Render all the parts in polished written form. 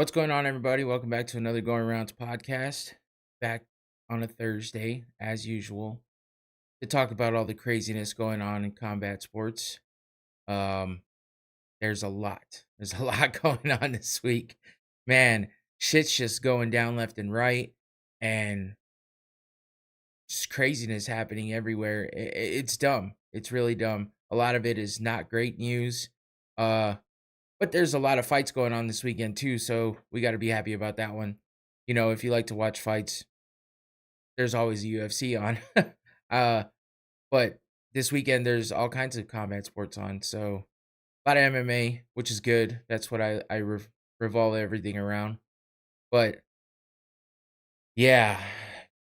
What's going on, everybody? Welcome back to another Going Rounds podcast. Back on a Thursday, as usual, to talk about all the craziness going on in combat sports. Um, there's a lot. There's a lot going on this week. Man, shit's just going down left and right, and just craziness happening everywhere. It's dumb. It's really dumb. A lot of it is not great news. Uh, But there's a lot of fights going on this weekend too, so we gotta be happy about that one. If you like to watch fights, there's always a UFC on. Uh, but this weekend there's all kinds of combat sports on, so a lot of MMA, which is good. That's what I revolve everything around. But yeah,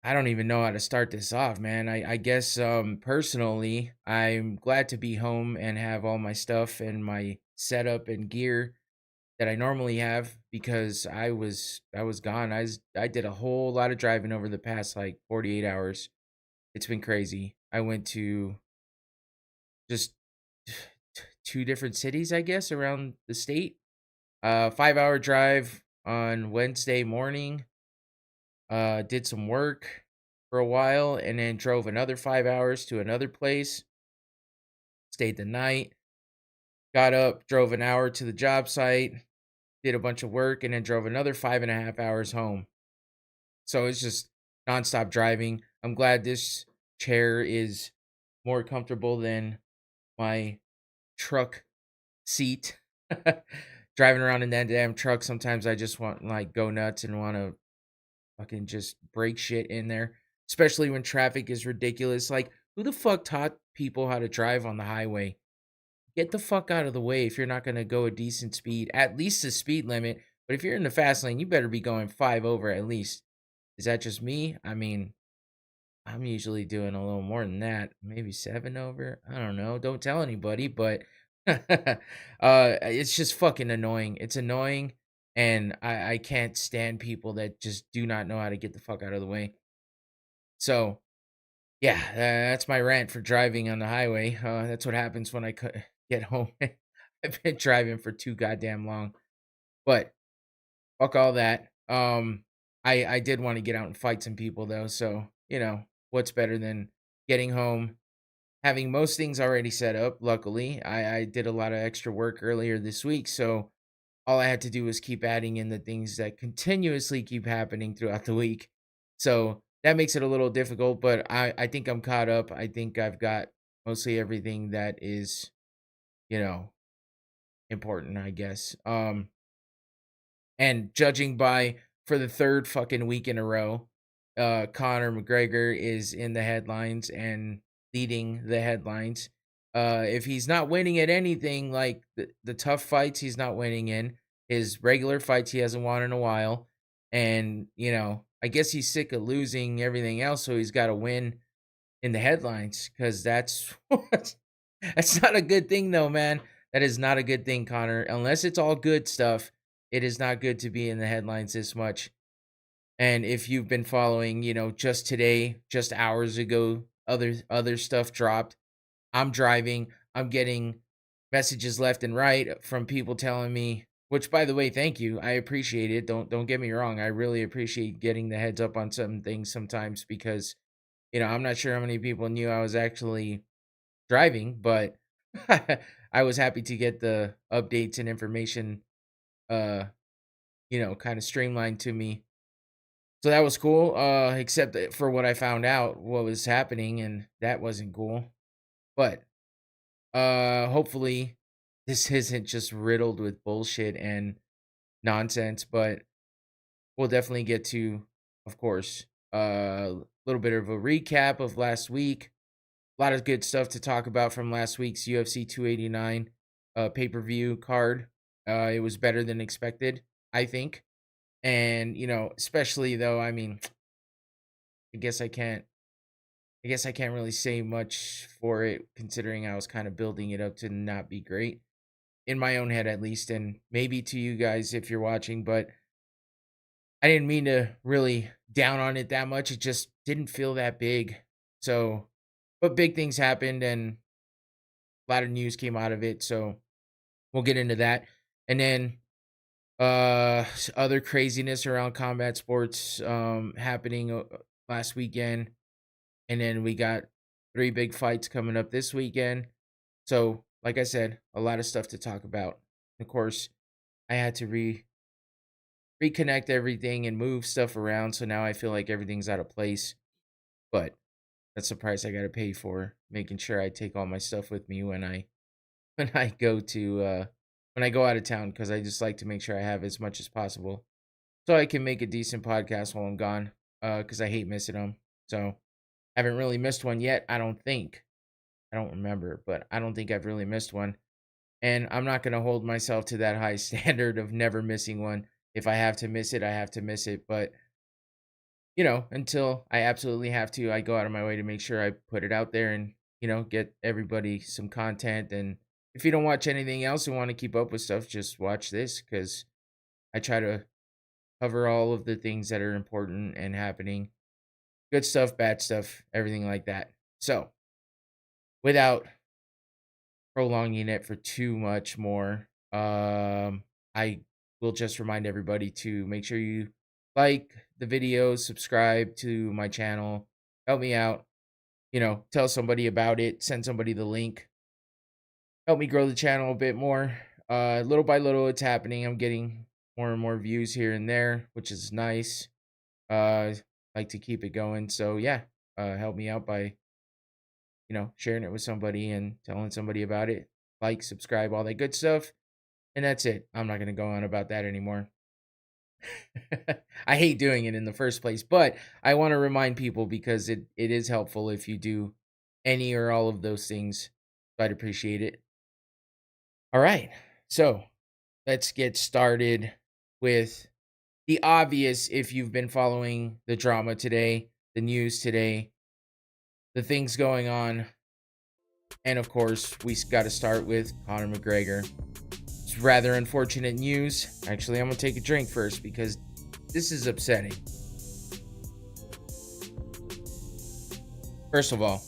I don't even know how to start this off, man. I guess personally, I'm glad to be home and have all my stuff and my setup and gear that I normally have because I was gone. I did a whole lot of driving over the past like 48 hours. It's been crazy. I went to just two different cities, I guess, around the state. 5 hour drive on Wednesday morning. Did some work for a while and then drove another 5 hours to another place. Stayed the night. Got up, drove an hour to the job site, did a bunch of work, and then drove another 5.5 hours home. So it's just nonstop driving. I'm glad this chair is more comfortable than my truck seat. Driving around in that damn truck, sometimes I just want like go nuts and want to fucking just break shit in there, especially when traffic is ridiculous. Like, who the fuck taught people how to drive on the highway? Get the fuck out of the way if you're not going to go a decent speed, at least the speed limit. But if you're in the fast lane, you better be going five over at least. Is that just me? I mean, I'm usually doing a little more than that, maybe seven over. I don't know. Don't tell anybody, but it's just fucking annoying. It's annoying, and I can't stand people that just do not know how to get the fuck out of the way. So yeah, that's my rant for driving on the highway. That's what happens when get home. I've been driving for too goddamn long, but fuck all that. I did want to get out and fight some people though, so what's better than getting home, having most things already set up. Luckily, I did a lot of extra work earlier this week, so all I had to do was keep adding in the things that continuously keep happening throughout the week. So that makes it a little difficult, but I think I'm caught up. I think I've got mostly everything that is, you know, important, I guess. And judging by for the third fucking week in a row, Conor McGregor is in the headlines and leading the headlines. If he's not winning at anything like the tough fights, he's not winning in. His regular fights, he hasn't won in a while. And, I guess he's sick of losing everything else, so he's got to win in the headlines because that's not a good thing, though, man. That is not a good thing, Connor. Unless it's all good stuff, it is not good to be in the headlines this much. And if you've been following, just today, just hours ago, other stuff dropped. I'm driving. I'm getting messages left and right from people telling me, which by the way, thank you. I appreciate it. Don't get me wrong. I really appreciate getting the heads up on some things sometimes because, I'm not sure how many people knew I was actually driving, but I was happy to get the updates and information uh, kind of streamlined to me. So that was cool, except that for what I found out what was happening, and that wasn't cool. But hopefully this isn't just riddled with bullshit and nonsense, but we'll definitely get to, of course, a little bit of a recap of last week. A lot of good stuff to talk about from last week's UFC 289 pay-per-view card. It was better than expected, I think. And, especially though, I mean, I guess I can't I guess I can't really say much for it considering I was kind of building it up to not be great in my own head at least, and maybe to you guys if you're watching, but I didn't mean to really down on it that much. It just didn't feel that big. So, but big things happened and a lot of news came out of it, so we'll get into that. And then Other craziness around combat sports happening last weekend, and then we got three big fights coming up this weekend. So, like I said, a lot of stuff to talk about. Of course, I had to reconnect everything and move stuff around, so now I feel like everything's out of place. But that's the price I got to pay for making sure I take all my stuff with me when I when I go to when I go out of town, because I just like to make sure I have as much as possible so I can make a decent podcast while I'm gone. Because I hate missing them. So haven't really missed one yet. I don't think. I don't remember, but I don't think I've really missed one. And I'm not gonna hold myself to that high standard of never missing one. If I have to miss it, I have to miss it. But until I absolutely have to, I go out of my way to make sure I put it out there and, get everybody some content. And if you don't watch anything else and want to keep up with stuff, just watch this, because I try to cover all of the things that are important and happening. Good stuff, bad stuff, everything like that. So, without prolonging it for too much more, I will just remind everybody to make sure you like the videos, subscribe to my channel, help me out, tell somebody about it, send somebody the link, help me grow the channel a bit more. Little by little, it's happening. I'm getting more and more views here and there, which is nice. Like to keep it going. So yeah, help me out by, sharing it with somebody and telling somebody about it. Like, subscribe, all that good stuff. And that's it. I'm not going to go on about that anymore. I hate doing it in the first place, but I want to remind people because it is helpful if you do any or all of those things. So I'd appreciate it. All right. So let's get started with the obvious. If you've been following the drama today, the news today, the things going on. And of course, we got to start with Conor McGregor. It's rather unfortunate news. Actually, I'm going to take a drink first because this is upsetting. First of all,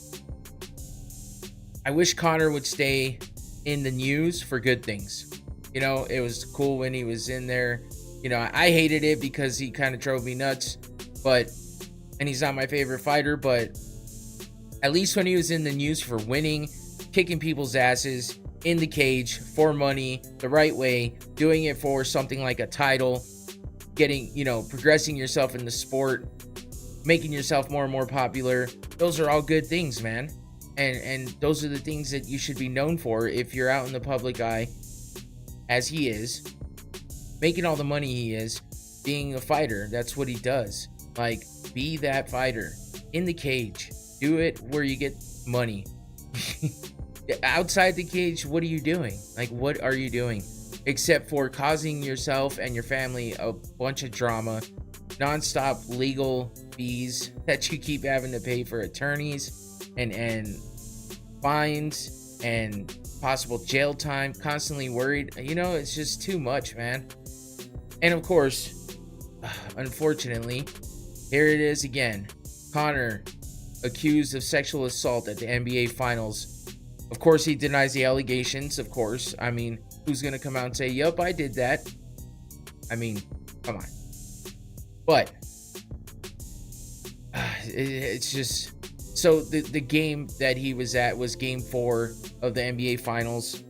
I wish Conor would stay in the news for good things. It was cool when he was in there. I hated it because he kind of drove me nuts, and he's not my favorite fighter, but at least when he was in the news for winning, kicking people's asses in the cage for money, the right way, doing it for something like a title, getting, progressing yourself in the sport, making yourself more and more popular. Those are all good things, man. And those are the things that you should be known for if you're out in the public eye, as he is, making all the money he is, being a fighter. That's what he does. Like, be that fighter in the cage. Do it where you get money. Outside the cage, what are you doing? Like, what are you doing? Except for causing yourself and your family a bunch of drama, nonstop legal fees that you keep having to pay for attorneys and fines and possible jail time, constantly worried. It's just too much, man. And of course, unfortunately, here it is again. Conor accused of sexual assault at the NBA Finals. Of course, he denies the allegations, of course. I mean, who's going to come out and say, yup, I did that? I mean, come on. But it's just... So the game that he was at was game 4 of the NBA Finals.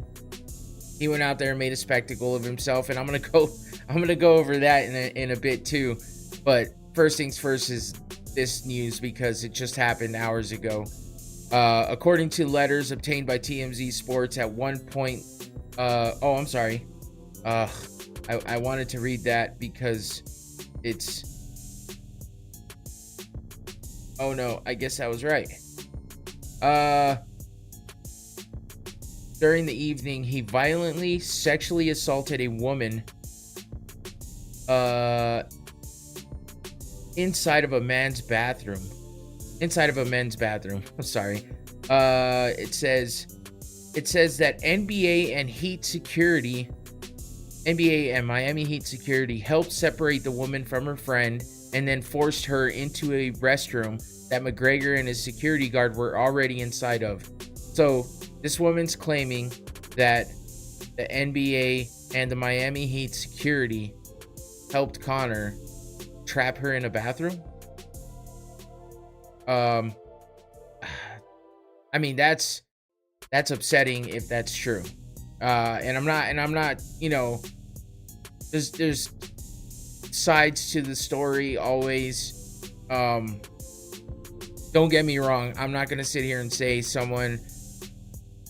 He went out there and made a spectacle of himself, and I'm gonna go over that in a bit too. But first things first is this news, because it just happened hours ago. According to letters obtained by TMZ Sports, at one point, I'm sorry. I wanted to read that because it's. Oh no, I guess I was right. During the evening, he violently sexually assaulted a woman inside of a men's bathroom. I'm sorry. It says that NBA and Miami Heat security helped separate the woman from her friend and then forced her into a restroom that McGregor and his security guard were already inside of. So this woman's claiming that the NBA and the Miami Heat security helped Conor trap her in a bathroom. Um, I mean, that's upsetting if that's true. And I'm not, there's sides to the story always. Don't get me wrong. I'm not going to sit here and say someone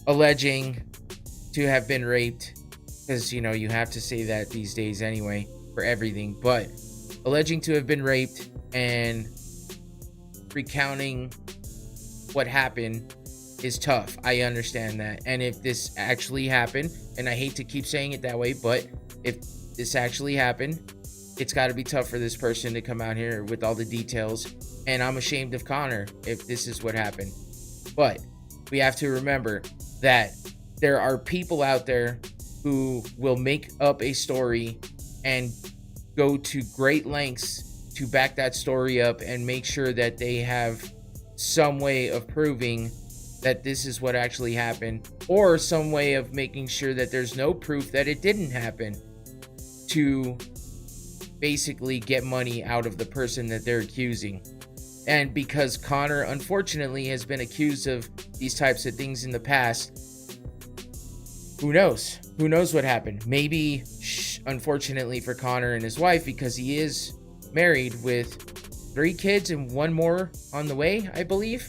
alleging to have been raped, because, you have to say that these days anyway for everything. But alleging to have been raped and recounting what happened is tough. I understand that. And if this actually happened, and I hate to keep saying it that way, but if this actually happened, it's got to be tough for this person to come out here with all the details. And I'm ashamed of Conor if this is what happened. But we have to remember that there are people out there who will make up a story and go to great lengths to back that story up and make sure that they have some way of proving that this is what actually happened, or some way of making sure that there's no proof that it didn't happen, to basically get money out of the person that they're accusing. And because Conor, unfortunately, has been accused of these types of things in the past, who knows? Who knows what happened? Maybe, unfortunately for Conor and his wife, because he is married with 3 kids and 1 more on the way, I believe.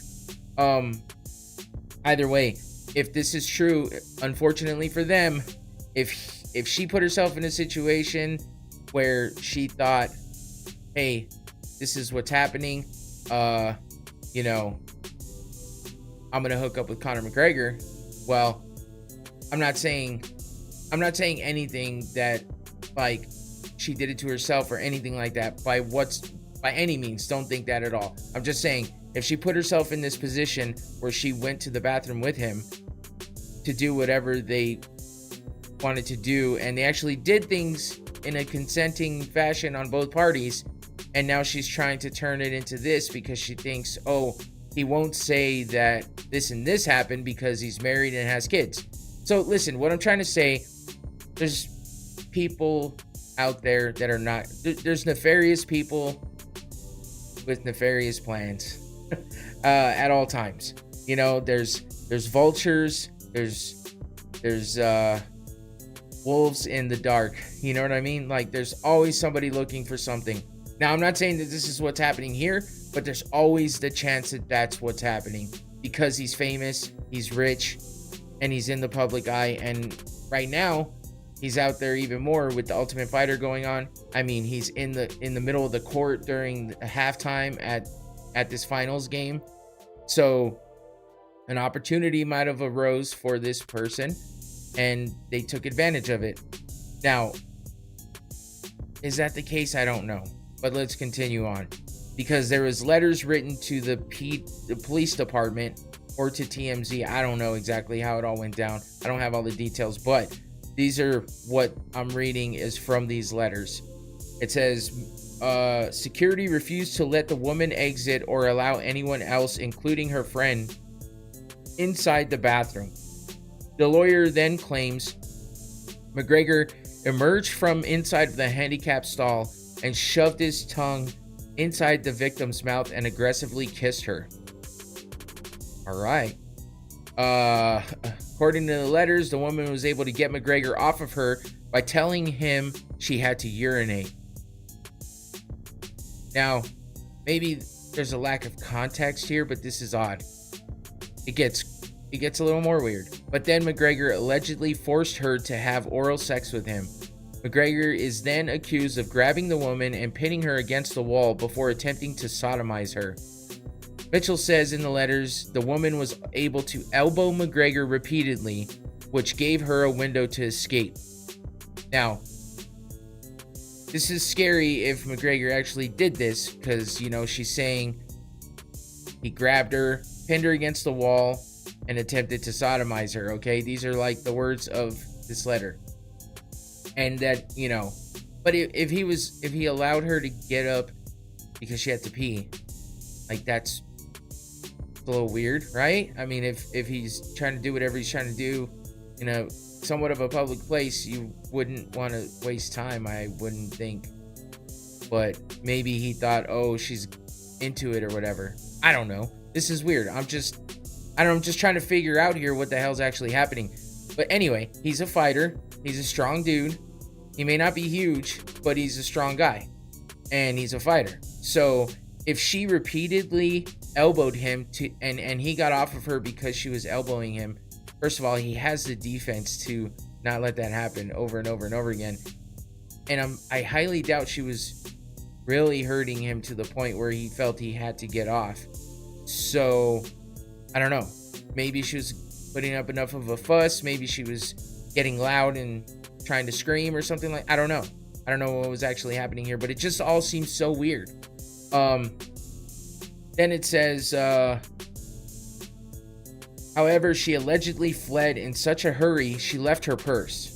Either way, if this is true, unfortunately for them, if she put herself in a situation where she thought, hey, this is what's happening, I'm gonna hook up with Conor McGregor, well, I'm not saying anything that like she did it to herself or anything like that by any means. Don't think that at all. I'm just saying, if she put herself in this position where she went to the bathroom with him to do whatever they wanted to do, and they actually did things in a consenting fashion on both parties, and now she's trying to turn it into this because she thinks, oh, he won't say that this and this happened because he's married and has kids. So listen, what I'm trying to say, there's people out there that are not, there's nefarious people with nefarious plans at all times. There's vultures, there's wolves in the dark. You know what I mean? Like, there's always somebody looking for something. Now, I'm not saying that this is what's happening here, but there's always the chance that that's what's happening because he's famous, he's rich, and he's in the public eye. And right now, he's out there even more with the Ultimate Fighter going on. I mean, he's in the middle of the court during halftime at this finals game. So an opportunity might have arose for this person, and they took advantage of it. Now, is that the case? I don't know. But let's continue on, because there was letters written to the police department or to TMZ. I don't know exactly how it all went down. I don't have all the details, but these are what I'm reading is from these letters. It says, security refused to let the woman exit or allow anyone else, including her friend, inside the bathroom. The lawyer then claims McGregor emerged from inside the handicap stall and shoved his tongue inside the victim's mouth and aggressively kissed her. All right. According to the letters, the woman was able to get McGregor off of her by telling him she had to urinate. Now, maybe there's a lack of context here, but this is odd. It gets a little more weird. But then McGregor allegedly forced her to have oral sex with him. McGregor is then accused of grabbing the woman and pinning her against the wall before attempting to sodomize her. Mitchell says in the letters the woman was able to elbow McGregor repeatedly, which gave her a window to escape. Now, this is scary if McGregor actually did this, because, she's saying he grabbed her, pinned her against the wall, and attempted to sodomize her, okay? These are like the words of this letter. And that, but if he allowed her to get up because she had to pee, like, that's a little weird, right? I mean, if he's trying to do whatever he's trying to do in a somewhat of a public place, you wouldn't want to waste time, I wouldn't think. But maybe he thought, oh, she's into it or whatever. I don't know. This is weird. I'm just trying to figure out here what the hell's actually happening. But anyway, he's a fighter. He's a strong dude. He may not be huge, but he's a strong guy. And he's a fighter. So if she repeatedly elbowed him and he got off of her because she was elbowing him, first of all, he has the defense to not let that happen over and over and over again. And I highly doubt she was really hurting him to the point where he felt he had to get off. So I don't know. Maybe she was putting up enough of a fuss. Maybe she was getting loud and trying to scream or something like. I don't know. I don't know what was actually happening here, but it just all seems so weird. Then it says, however, she allegedly fled in such a hurry, she left her purse.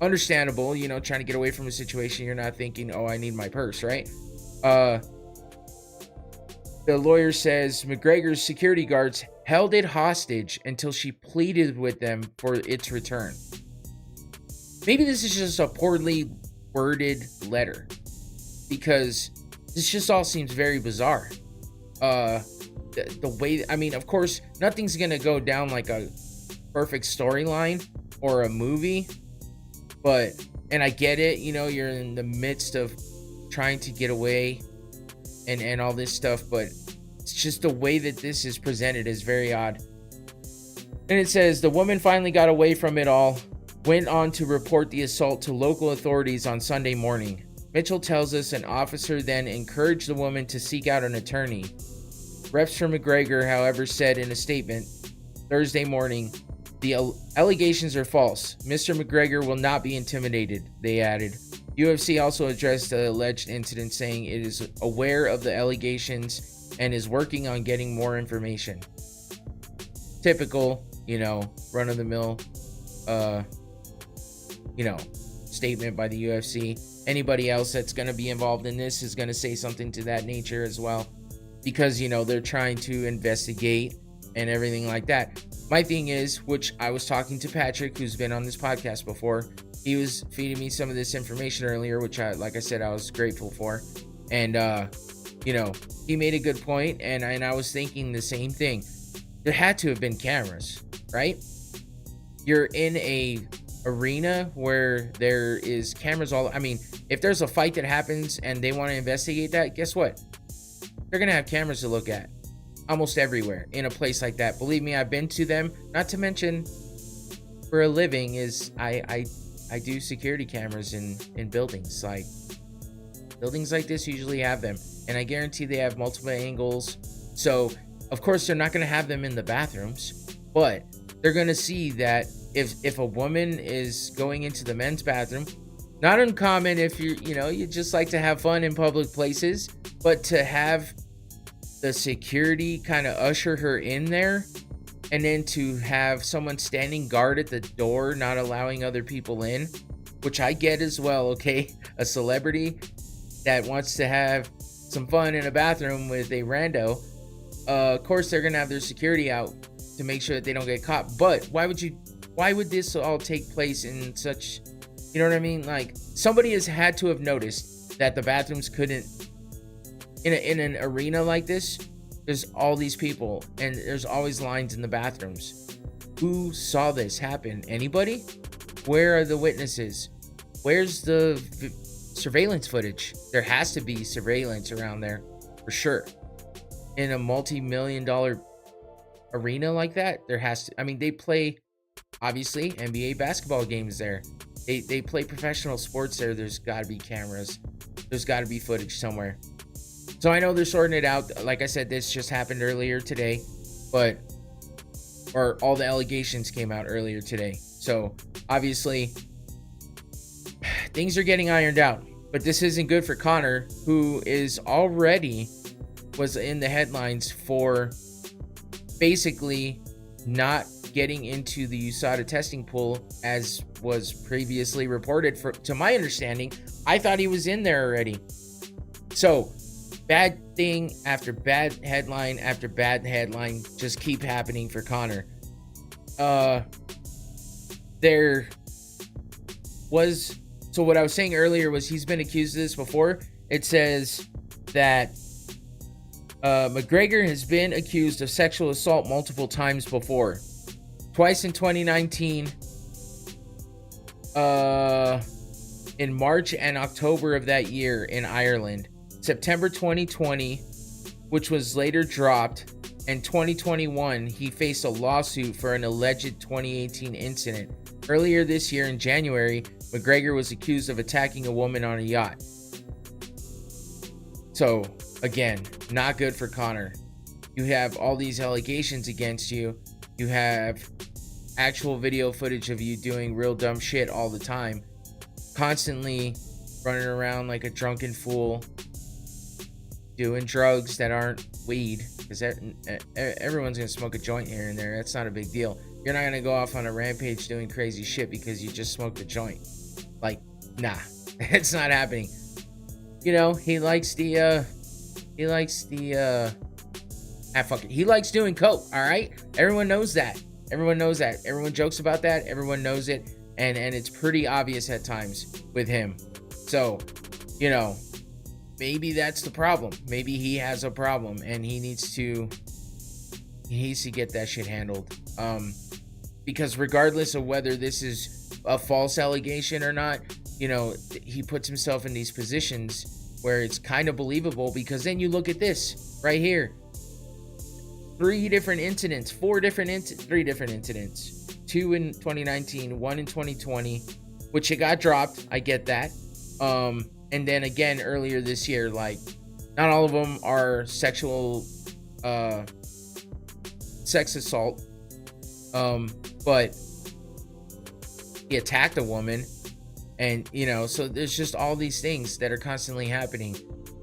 Understandable, trying to get away from a situation. You're not thinking, oh, I need my purse, right? The lawyer says McGregor's security guards held it hostage until she pleaded with them for its return. Maybe this is just a poorly worded letter, because this just all seems very bizarre. The way, of course, nothing's gonna go down like a perfect storyline or a movie, and I get it, you're in the midst of trying to get away and all this stuff, but it's just the way that this is presented is very odd. And it says the woman finally got away from it all, went on to report the assault to local authorities on Sunday morning. Mitchell tells us an officer then encouraged the woman to seek out an attorney. Reps for McGregor, however, said in a statement Thursday morning, the allegations are false. Mr. McGregor will not be intimidated, they added. UFC also addressed the alleged incident, saying it is aware of the allegations and is working on getting more information. Typical, run-of-the-mill, statement by the UFC. Anybody else that's going to be involved in this is going to say something to that nature as well, because, they're trying to investigate and everything like that. My thing is, which I was talking to Patrick, who's been on this podcast before, he was feeding me some of this information earlier, which like I said, I was grateful for. And, he made a good point, and I was thinking the same thing. There had to have been cameras, right? You're in a arena where there is cameras all. If there's a fight that happens and they want to investigate that, guess what? They're going to have cameras to look at almost everywhere in a place like that. Believe me, I've been to them. Not to mention, for a living, is I do security cameras in buildings. Like, buildings like this usually have them, and I guarantee they have multiple angles. So of course they're not going to have them in the bathrooms, but they're going to see that if a woman is going into the men's bathroom, not uncommon if you just like to have fun in public places, but to have the security kind of usher her in there, and then to have someone standing guard at the door, not allowing other people in, which I get as well, okay? A celebrity that wants to have some fun in a bathroom with a rando, of course they're going to have their security out to make sure that they don't get caught. But why would this all take place in such, like, somebody has had to have noticed that the bathrooms couldn't, in an arena like this, there's all these people and there's always lines in the bathrooms. Who saw this happen? Anybody? Where are the witnesses? Where's the surveillance footage? There has to be surveillance around there for sure. In a multi-million-dollar arena like that, there has to. They play, obviously, NBA basketball games there. They play professional sports there. There's got to be cameras. There's got to be footage somewhere. So I know they're sorting it out. Like I said, this just happened earlier today, or all the allegations came out earlier today. So obviously things are getting ironed out, but this isn't good for Conor, who was in the headlines for basically not getting into the USADA testing pool, as was previously reported. To my understanding, I thought he was in there already. So bad thing after bad headline after bad headline just keep happening for Conor. there was, so what I was saying earlier was he's been accused of this before. It says that McGregor has been accused of sexual assault multiple times before. Twice in 2019, in March and October of that year in Ireland. September 2020, which was later dropped, and 2021, he faced a lawsuit for an alleged 2018 incident. Earlier this year in January, McGregor was accused of attacking a woman on a yacht. So, again, not good for Conor. You have all these allegations against you. You have actual video footage of you doing real dumb shit all the time. Constantly running around like a drunken fool. Doing drugs that aren't weed. Because everyone's going to smoke a joint here and there. That's not a big deal. You're not going to go off on a rampage doing crazy shit because you just smoked a joint. Like, nah. It's not happening. You know, he likes fuck it. He likes doing coke, all right? Everyone knows that. Everyone knows that. Everyone jokes about that. Everyone knows it. And it's pretty obvious at times with him. So, you know, maybe that's the problem. Maybe he has a problem and he needs to get that shit handled. Because regardless of whether this is a false allegation or not, you know, he puts himself in these positions where it's kind of believable, because then you look at this right here. 3 different incidents, 3 different incidents. 2 in 2019, 1 in 2020, which it got dropped. I get that. And then again earlier this year, like, not all of them are sexual sex assault. But he attacked a woman, and you know, so there's just all these things that are constantly happening.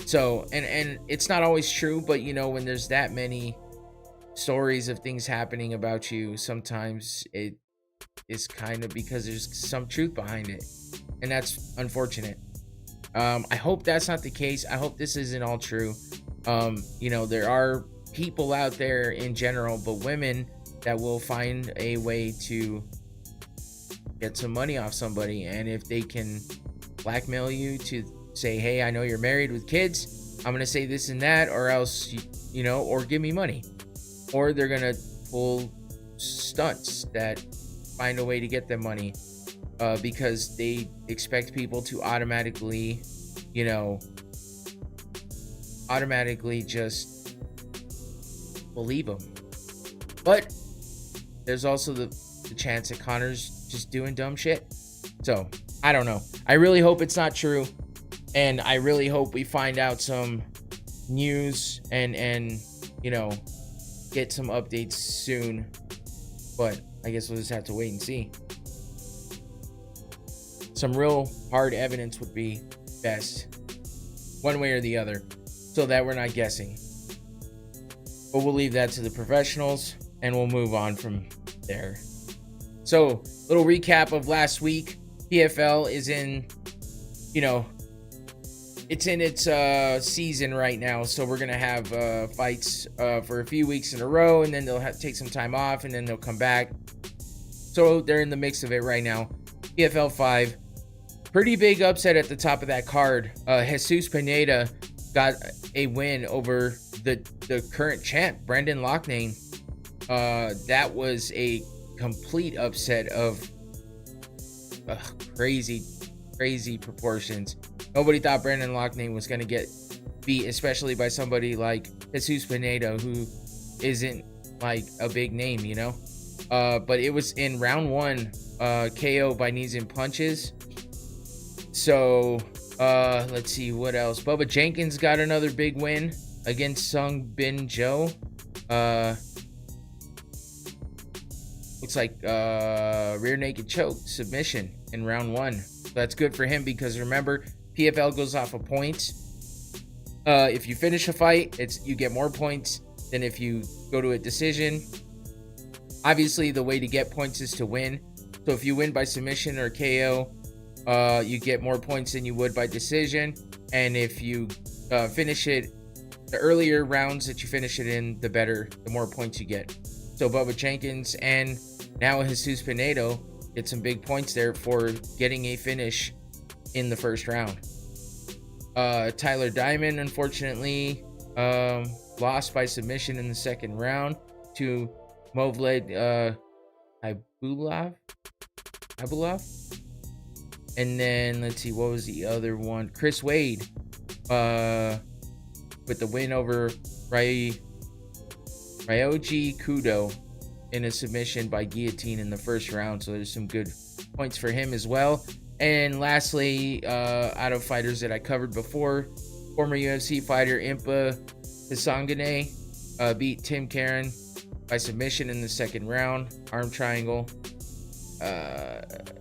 So, and it's not always true, but you know, when there's that many stories of things happening about you, sometimes it is kind of because there's some truth behind it, and that's unfortunate. I hope that's not the case. I hope this isn't all true. You know, there are people out there in general, but women that will find a way to get some money off somebody, and if they can blackmail you to say, hey, I know you're married with kids, I'm gonna say this and that, or else, you know, or give me money. Or they're gonna pull stunts that find a way to get them money, because they expect people to automatically, you know, just believe them. But there's also the chance that Conor's just doing dumb shit. So, I don't know. I really hope it's not true. And I really hope we find out some news and you know, get some updates soon. But I guess we'll just have to wait and see. Some real hard evidence would be best, one way or the other, so that we're not guessing. But we'll leave that to the professionals, and we'll move on from there. So, little recap of last week. PFL is in, you know, it's in its season right now. So we're going to have fights for a few weeks in a row, and then they'll have to take some time off, and then they'll come back. So they're in the mix of it right now. PFL 5. Pretty big upset at the top of that card. Jesus Pineda got a win over the current champ, Brendan Loughnane. That was a complete upset of crazy proportions. Nobody thought Brendan Loughnane was going to get beat, especially by somebody like Jesus Pineda, who isn't like a big name, you know. But it was in round 1, KO by knees and punches. So let's see what else. Bubba Jenkins got another big win against Sung Bin Jo. Looks like rear naked choke submission in round 1. So that's good for him, because remember, PFL goes off of points. If you finish a fight, you get more points than if you go to a decision. Obviously, the way to get points is to win. So if you win by submission or KO, you get more points than you would by decision. And if you finish it, the earlier rounds that you finish it in, the more points you get. So Bubba Jenkins and now Jesus Pineda get some big points there for getting a finish in the first round. Tyler Diamond, unfortunately, lost by submission in the second round to Movled Ibulov. And then let's see, what was the other one? Chris Wade, with the win over Ryoji Kudo in a submission by guillotine in the first round. So there's some good points for him as well. And lastly, out of fighters that I covered before, former UFC fighter Impa Hisangane beat Tim Karen by submission in the second round, arm triangle.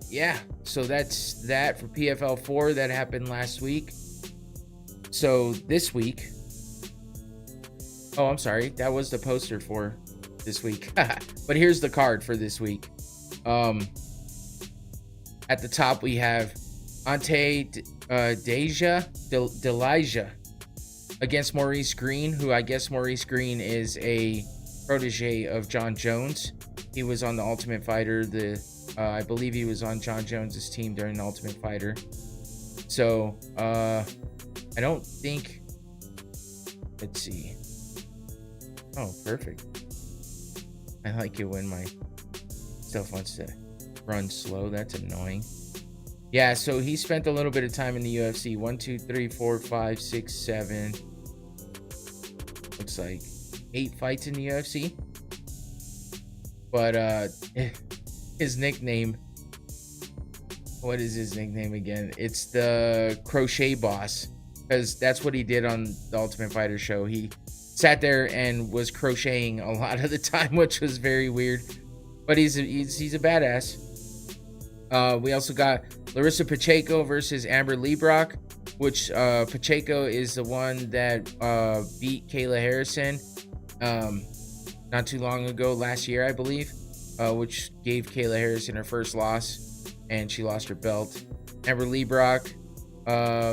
Yeah, so that's that for PFL 4 that happened last week. So this week, oh, I'm sorry, that was the poster for this week. But here's the card for this week. At the top, we have Ante Delija against Maurice Green, who I guess Maurice Green is a protege of John Jones. He was on the Ultimate Fighter. I believe he was on John Jones's team during the Ultimate Fighter. So, I don't think... Let's see. Oh, perfect. I like it when my stuff wants to run slow. That's annoying. Yeah, so he spent a little bit of time in the UFC. 1, 2, 3, 4, 5, 6, 7. Looks like 8 fights in the UFC. But his nickname, what is his nickname again? It's the Crochet Boss, because that's what he did on the Ultimate Fighter show. He sat there and was crocheting a lot of the time, which was very weird. But he's a badass. We also got Larissa Pacheco versus Amber Leibrock, which Pacheco is the one that beat Kayla Harrison not too long ago, last year, I believe, which gave Kayla Harrison her first loss, and she lost her belt. Amber Leibrock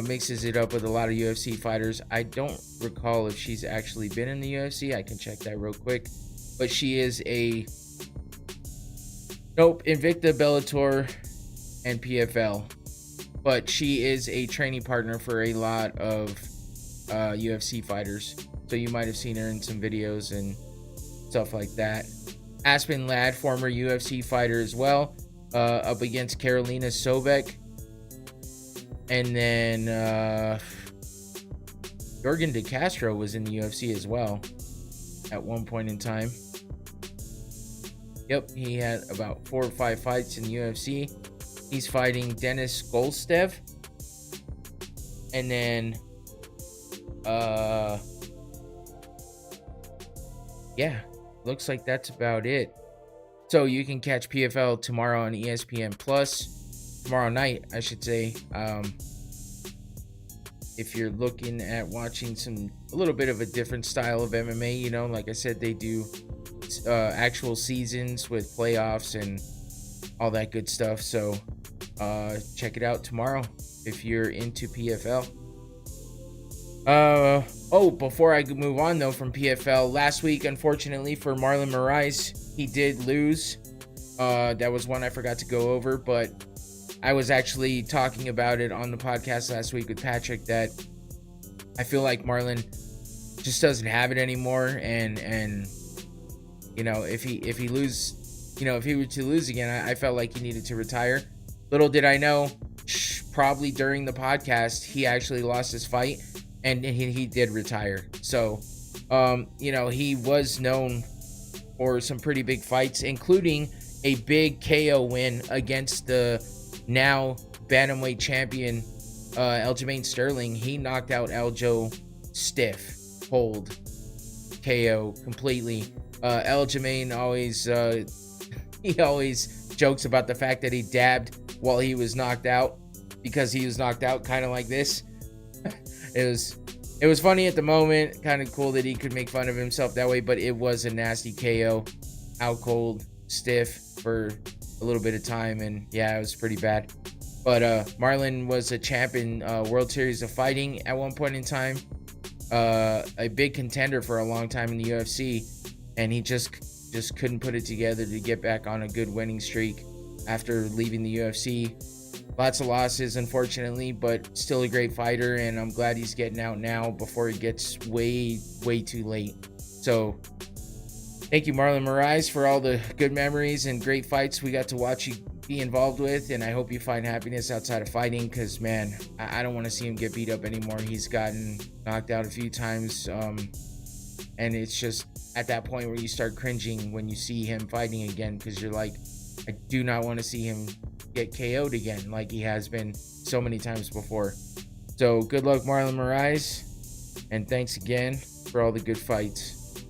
mixes it up with a lot of UFC fighters. I don't recall if she's actually been in the UFC. I can check that real quick. But she is Invicta, Bellator, and PFL. But she is a training partner for a lot of UFC fighters. So you might have seen her in some videos and stuff like that. Aspen Ladd, former UFC fighter as well, up against Carolina Sobek. And then Jorgen De Castro was in the UFC as well at one point in time. Yep, he had about 4 or 5 fights in the UFC. He's fighting Dennis Golstev. And then, yeah, looks like that's about it. So you can catch PFL tomorrow on ESPN Plus. Tomorrow night, I should say. If you're looking at watching a little bit of a different style of MMA, you know, like I said, they do actual seasons with playoffs and all that good stuff. So check it out tomorrow if you're into PFL. Before I move on though from PFL, last week, unfortunately for Marlon Moraes, he did lose. That was one I forgot to go over, but I was actually talking about it on the podcast last week with Patrick that I feel like Marlon just doesn't have it anymore, and you know, if he were to lose again, I felt like he needed to retire. Little did I know, probably during the podcast, he actually lost his fight and he did retire. So, you know, he was known for some pretty big fights, including a big KO win against the now bantamweight champion Aljamain Sterling. He knocked out Aljo stiff, cold, KO completely. Aljamain always he always jokes about the fact that he dabbed while he was knocked out, because he was knocked out kind of like this. It was funny at the moment, kind of cool that he could make fun of himself that way, but it was a nasty KO, out cold, stiff for a little bit of time, and yeah, it was pretty bad. But Marlon was a champ in World Series of Fighting at one point in time, a big contender for a long time in the UFC, and he just couldn't put it together to get back on a good winning streak. after leaving the UFC. Lots of losses, unfortunately, but still a great fighter, and I'm glad he's getting out now before it gets way too late. So thank you, Marlon Moraes, for all the good memories and great fights we got to watch you be involved with, and I hope you find happiness outside of fighting, because man, I don't want to see him get beat up anymore. He's gotten knocked out a few times, and it's just at that point where you start cringing when you see him fighting again, because you're like, I do not want to see him get KO'd again like he has been so many times before. So good luck, Marlon Moraes, and thanks again for all the good fights.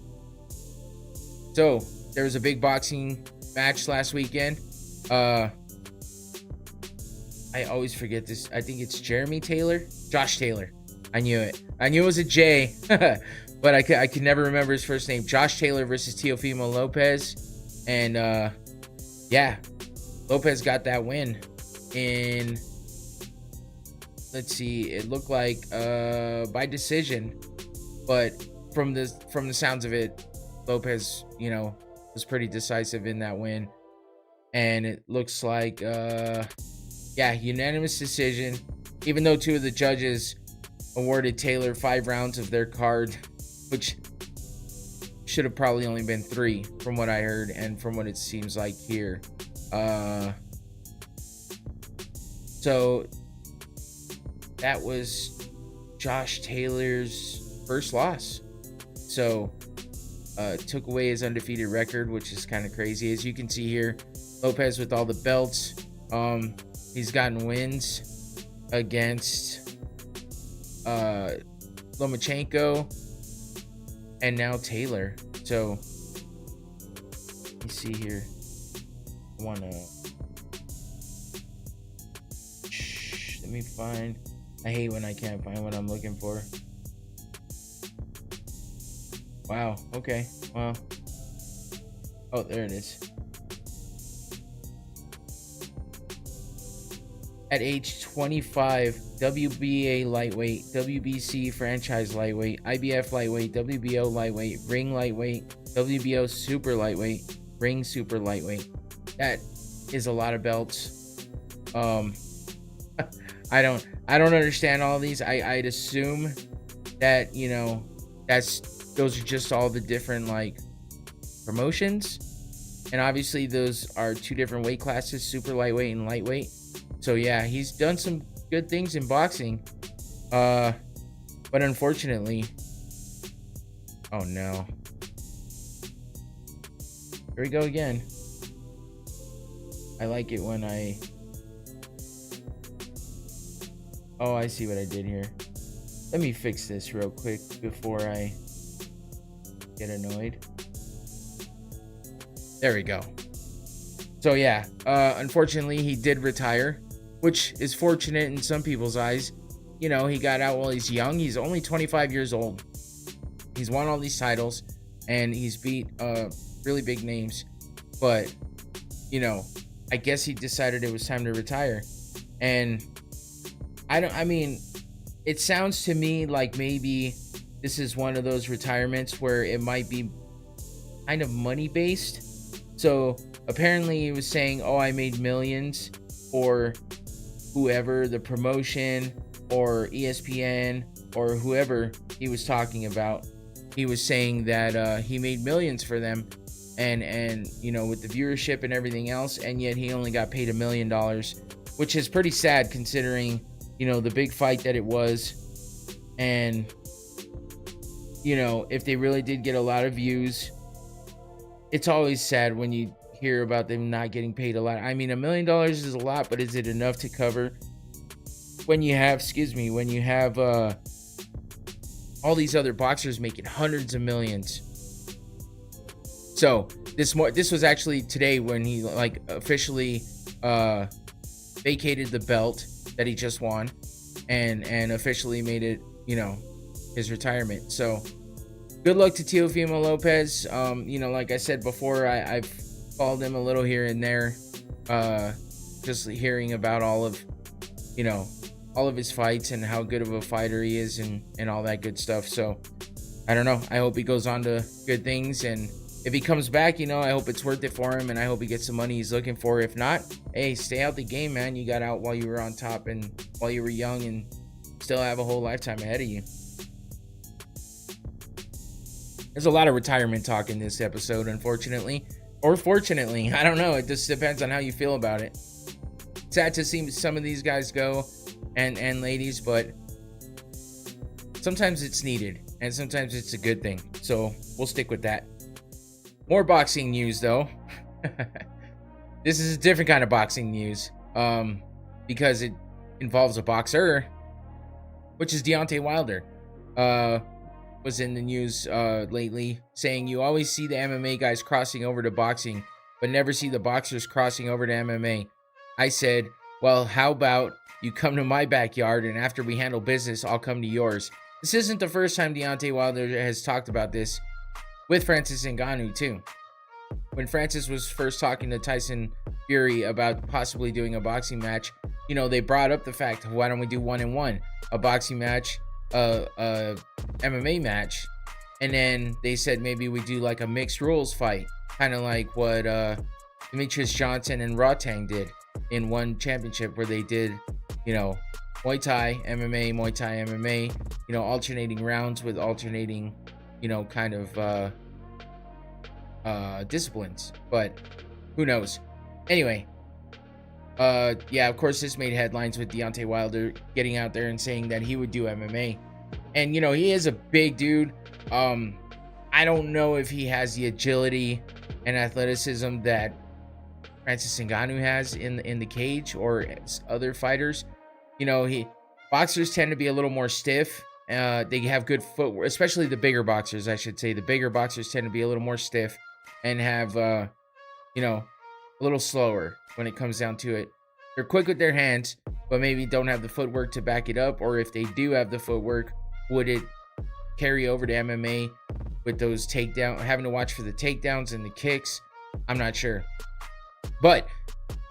So there was a big boxing match last weekend. I always forget this. I think it's Josh Taylor. I knew it was a J. But I could never remember his first name. Josh Taylor versus Teofimo Lopez. And yeah, Lopez got that win in, let's see, it looked like by decision. But from the sounds of it, Lopez, was pretty decisive in that win. And it looks like yeah, unanimous decision, even though two of the judges awarded Taylor 5 rounds of their card, which should have probably only been 3 from what I heard and from what it seems like here. So that was Josh Taylor's first loss. So took away his undefeated record, which is kind of crazy. As you can see here, Lopez with all the belts. He's gotten wins against Lomachenko and now Taylor. So let me see here. Let me find. I hate when I can't find what I'm looking for. Wow. Okay. Well. Oh, there it is. At age 25, WBA lightweight, WBC franchise lightweight, IBF lightweight, WBO lightweight, ring lightweight, WBO super lightweight, ring super lightweight. That is a lot of belts. I don't understand all these. I'd assume that, those are just all the different like promotions, and obviously those are 2 different weight classes, super lightweight and lightweight. So yeah, he's done some good things in boxing, but unfortunately, oh no, here we go again. I like it when I see what I did here. Let me fix this real quick before I get annoyed. There we go. So yeah, unfortunately he did retire, which is fortunate in some people's eyes. He got out while he's young. He's only 25 years old. He's won all these titles and he's beat really big names. But, I guess he decided it was time to retire. And it sounds to me like maybe this is one of those retirements where it might be kind of money based. So apparently he was saying, I made millions for whoever, the promotion or ESPN or whoever he was talking about. He was saying that he made millions for them and with the viewership and everything else, and yet he only got paid $1 million, which is pretty sad considering the big fight that it was. And if they really did get a lot of views, it's always sad when you hear about them not getting paid a lot. I mean, $1 million is a lot, but is it enough to cover when you have all these other boxers making hundreds of millions? So this was actually today when he officially vacated the belt that he just won and officially made it, his retirement. So good luck to Teofimo Lopez. Like I said before, I've followed him a little here and there, just hearing about all of his fights and how good of a fighter he is and all that good stuff. So I don't know. I hope he goes on to good things and if he comes back, I hope it's worth it for him, and I hope he gets the money he's looking for. If not, hey, stay out the game, man. You got out while you were on top and while you were young and still have a whole lifetime ahead of you. There's a lot of retirement talk in this episode, unfortunately. Or fortunately, I don't know. It just depends on how you feel about it. Sad to see some of these guys go and ladies, but sometimes it's needed and sometimes it's a good thing. So we'll stick with that. More boxing news, though. This is a different kind of boxing news because it involves a boxer, which is Deontay Wilder. Was in the news lately saying you always see the MMA guys crossing over to boxing, but never see the boxers crossing over to MMA. I said, well, how about you come to my backyard and after we handle business, I'll come to yours. This isn't the first time Deontay Wilder has talked about this with Francis Ngannou too. When Francis was first talking to Tyson Fury about possibly doing a boxing match, they brought up the fact, why don't we do 1-1, a boxing match, a MMA match, and then they said maybe we do like a mixed rules fight, kind of like what Demetrius Johnson and Rotang did in one championship, where they did Muay Thai MMA, Muay Thai MMA, alternating rounds with alternating kind of disciplines, but who knows. Anyway, yeah, of course this made headlines with Deontay Wilder getting out there and saying that he would do MMA. And he is a big dude. I don't know if he has the agility and athleticism that Francis Ngannou has in the cage or other fighters. Boxers tend to be a little more stiff. They have good footwork, especially the bigger boxers, I should say. The bigger boxers tend to be a little more stiff and have a little slower when it comes down to it. They're quick with their hands, but maybe don't have the footwork to back it up. Or if they do have the footwork, would it carry over to MMA with those takedowns, having to watch for the takedowns and the kicks? I'm not sure. But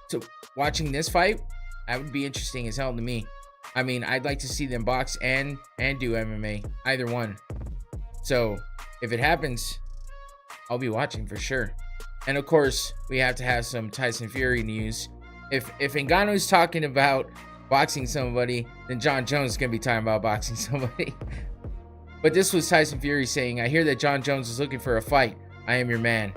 so watching this fight, that would be interesting as hell to me. I mean, I'd like to see them box and do MMA, either one. So if it happens, I'll be watching for sure. And of course, we have to have some Tyson Fury news. If Ngannou's talking about boxing somebody, then Jon Jones is going to be talking about boxing somebody. But this was Tyson Fury saying, I hear that Jon Jones is looking for a fight. I am your man.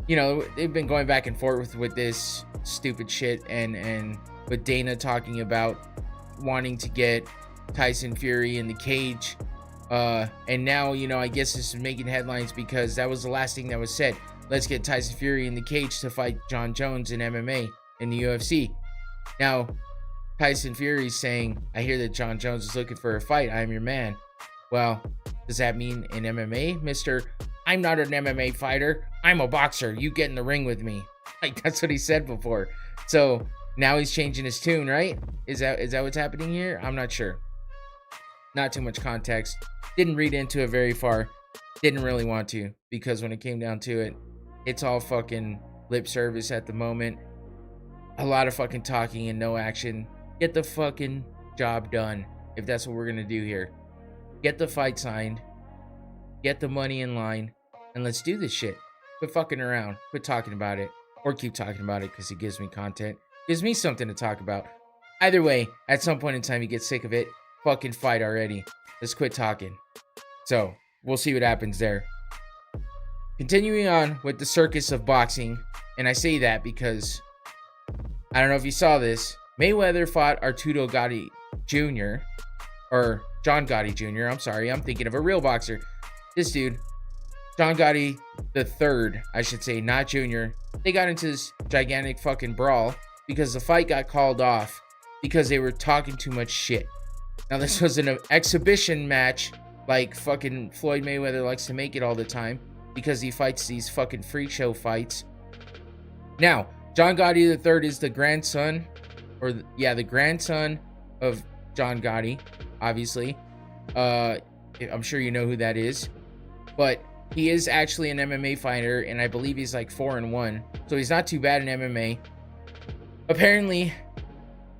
They've been going back and forth with this stupid shit, and with Dana talking about wanting to get Tyson Fury in the cage. And now, I guess this is making headlines because that was the last thing that was said. Let's get Tyson Fury in the cage to fight Jon Jones in MMA in the UFC. Now, Tyson Fury's saying, I hear that Jon Jones is looking for a fight. I am your man. Well, does that mean in MMA, Mr. I'm not an MMA fighter. I'm a boxer. You get in the ring with me. Like, that's what he said before. So now he's changing his tune, right? Is that what's happening here? I'm not sure. Not too much context. Didn't read into it very far. Didn't really want to, because when it came down to it, it's all fucking lip service at the moment. A lot of fucking talking and no action. Get the fucking job done, if that's what we're gonna do here. Get the fight signed. Get the money in line. And let's do this shit. Quit fucking around. Quit talking about it. Or keep talking about it because it gives me content. Gives me something to talk about. Either way, at some point in time you get sick of it. Fucking fight already. Let's quit talking. So, we'll see what happens there. Continuing on with the circus of boxing. And I say that because I don't know if you saw this. Mayweather fought Arturo Gotti Jr. Or John Gotti Jr. I'm sorry. I'm thinking of a real boxer. This dude, John Gotti the third, I should say, not Jr. They got into this gigantic fucking brawl because the fight got called off because they were talking too much shit. Now, this was an exhibition match like fucking Floyd Mayweather likes to make it all the time because he fights these fucking freak show fights. Now, John Gotti III is the grandson, the grandson of John Gotti, obviously. I'm sure you know who that is. But he is actually an MMA fighter, and I believe he's like 4-1. So he's not too bad in MMA. Apparently,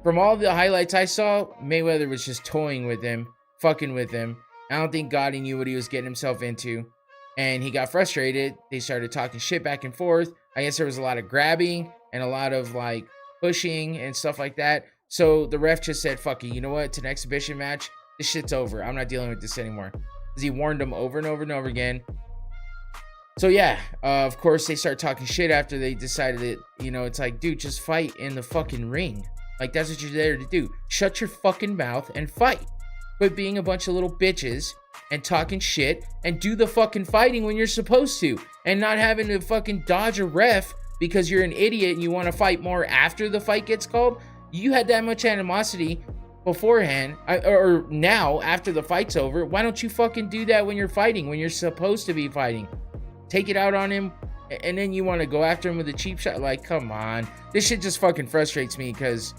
from all the highlights I saw, Mayweather was just toying with him, fucking with him. I don't think Gotti knew what he was getting himself into. and he got frustrated. They started talking shit back and forth. I guess there was a lot of grabbing and a lot of like pushing and stuff like that. So the ref just said, fuck it, you know what? It's an exhibition match. This shit's over. I'm not dealing with this anymore. Because he warned them over and over and over again. So yeah, of course they start talking shit after they decided that, you know, it's like, dude, just fight in the fucking ring. Like, that's what you're there to do. Shut your fucking mouth and fight. Quit being a bunch of little bitches and talking shit and do the fucking fighting when you're supposed to. And not having to fucking dodge a ref because you're an idiot and you want to fight more after the fight gets called. You had that much animosity beforehand, or now after the fight's over. Why don't you fucking do that when you're fighting, when you're supposed to be fighting? Take it out on him, and then you want to go after him with a cheap shot? Like, come on. This shit just fucking frustrates me because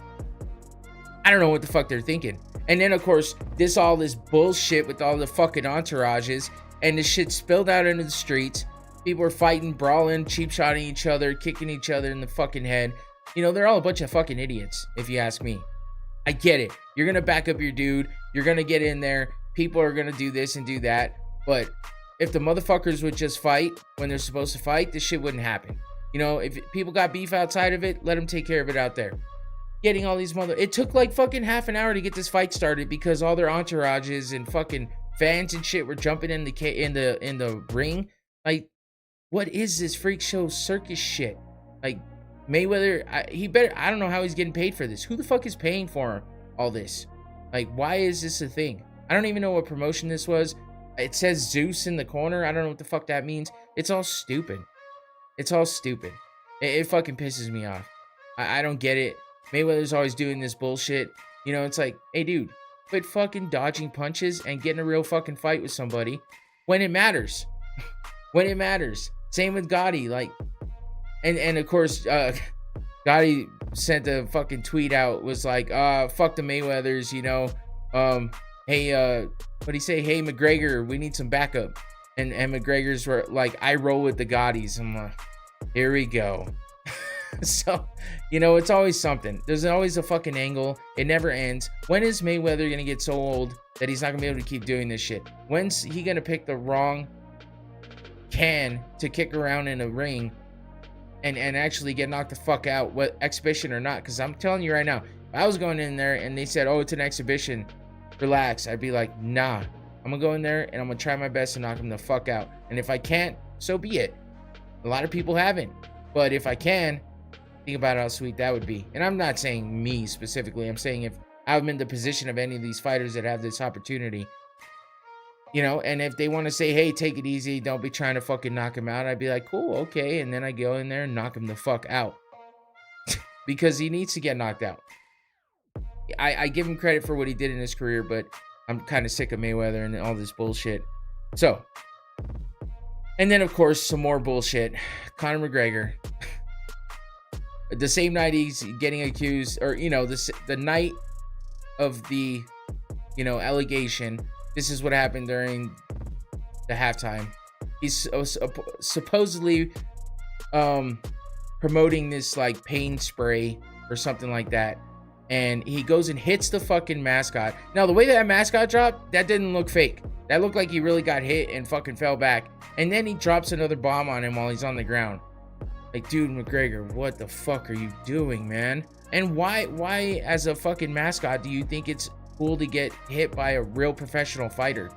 I don't know what the fuck they're thinking. And then, of course, all this bullshit with all the fucking entourages, and the shit spilled out into the streets. People are fighting, brawling, cheap shotting each other, kicking each other in the fucking head. You know, they're all a bunch of fucking idiots, if you ask me. I get it. You're going to back up your dude. You're going to get in there. People are going to do this and do that. But if the motherfuckers would just fight when they're supposed to fight, this shit wouldn't happen. You know, if people got beef outside of it, let them take care of it out there. Getting all these it took like fucking half an hour to get this fight started because all their entourages and fucking fans and shit were jumping in the ring. Like, what is this freak show circus shit? Like, Mayweather, I don't know how he's getting paid for this. Who the fuck is paying for all this? Like, why is this a thing? I don't even know what promotion this was. It says Zeus in the corner. I don't know what the fuck that means. It's all stupid. It's all stupid. It fucking pisses me off. I don't get it. Mayweather's always doing this bullshit. You know, it's like, hey, dude, quit fucking dodging punches and getting a real fucking fight with somebody when it matters. When it matters. Same with Gotti. Like, and of course, Gotti sent a fucking tweet out, was like, fuck the Mayweathers, you know. Hey, what'd he say? Hey, McGregor, we need some backup. And McGregor's were like, I roll with the Gottis. I'm like, here we go. So, you know, it's always something. There's always a fucking angle. It never ends. When is Mayweather going to get so old that he's not going to be able to keep doing this shit? When's he going to pick the wrong can to kick around in a ring and actually get knocked the fuck out, what exhibition or not? Because I'm telling you right now, if I was going in there and they said, oh, it's an exhibition, relax, I'd be like, nah, I'm going to go in there and I'm going to try my best to knock him the fuck out. And if I can't, so be it. A lot of people haven't. But if I can, think about how sweet that would be. And I'm not saying me specifically. I'm saying if I'm in the position of any of these fighters that have this opportunity, you know, and if they want to say, hey, take it easy, don't be trying to fucking knock him out, I'd be like, cool, okay. And then I go in there and knock him the fuck out. Because he needs to get knocked out. I give him credit for what he did in his career, but I'm kind of sick of Mayweather and all this bullshit. So, and then of course, some more bullshit. Conor McGregor. The same night he's getting accused, or, you know, the night of the, you know, allegation, this is what happened during the halftime. He's supposedly promoting this like pain spray or something like that. And he goes and hits the fucking Mascot. Now, the way that Mascot dropped, that didn't look fake. That looked like he really got hit and fucking fell back. And then he drops another bomb on him while he's on the ground. Like, dude, McGregor, what the fuck are you doing, man? And why as a fucking Mascot, do you think it's cool to get hit by a real professional fighter?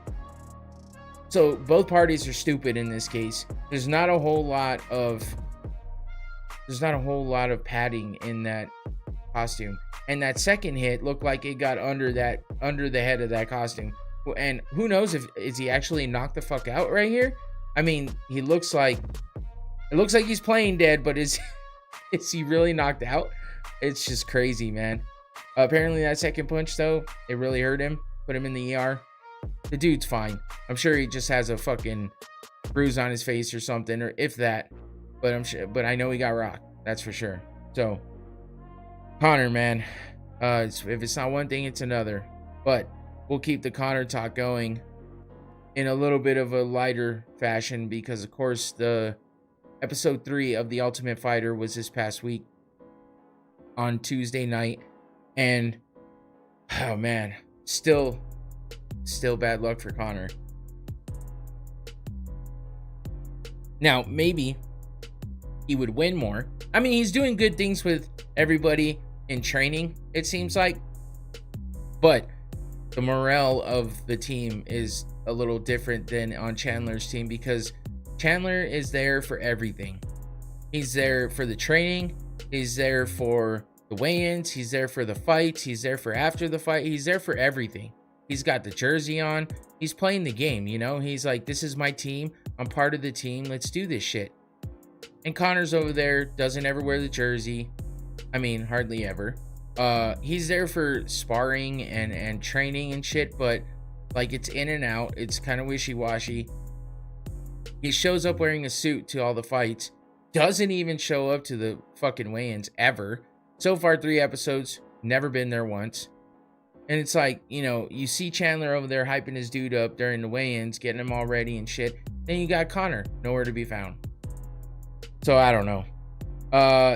So both parties are stupid in this case. There's not a whole lot of padding in that costume. And that second hit looked like it got under the head of that costume. And who knows is he actually knocked the fuck out right here? I mean, it looks like he's playing dead, but is he really knocked out? It's just crazy, man. Apparently that second punch though, it really hurt him. Put him in the ER. The dude's fine. I'm sure he just has a fucking bruise on his face or something, or if that. But I know he got rocked. That's for sure. So, Conor, man, if it's not one thing, it's another. But we'll keep the Conor talk going in a little bit of a lighter fashion because, of course, the episode 3 of The Ultimate Fighter was this past week on Tuesday night, and oh man, still bad luck for Conor. Now, maybe he would win more. I mean, he's doing good things with everybody in training, it seems like. But the morale of the team is a little different than on Chandler's team, because Chandler is there for everything. He's there for the training. He's there for the weigh-ins. He's there for the fights. He's there for after the fight. He's there for everything. He's got the jersey on. He's playing the game, you know? He's like, this is my team. I'm part of the team. Let's do this shit. And Conor's over there, doesn't ever wear the jersey. I mean, hardly ever. He's there for sparring and training and shit, but like, it's in and out. It's kind of wishy-washy. He shows up wearing a suit to all the fights. Doesn't even show up to the fucking weigh-ins ever. So far, 3 episodes, never been there once. And it's like, you know, you see Chandler over there hyping his dude up during the weigh-ins, getting him all ready and shit. Then you got Conor, nowhere to be found. So I don't know.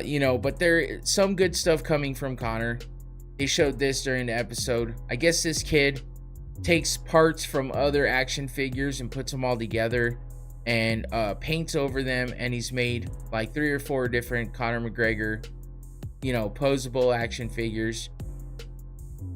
You know, but there's some good stuff coming from Conor. They showed this during the episode. I guess this kid takes parts from other action figures and puts them all together and paints over them, and he's made like 3 or 4 different Conor McGregor, you know, posable action figures.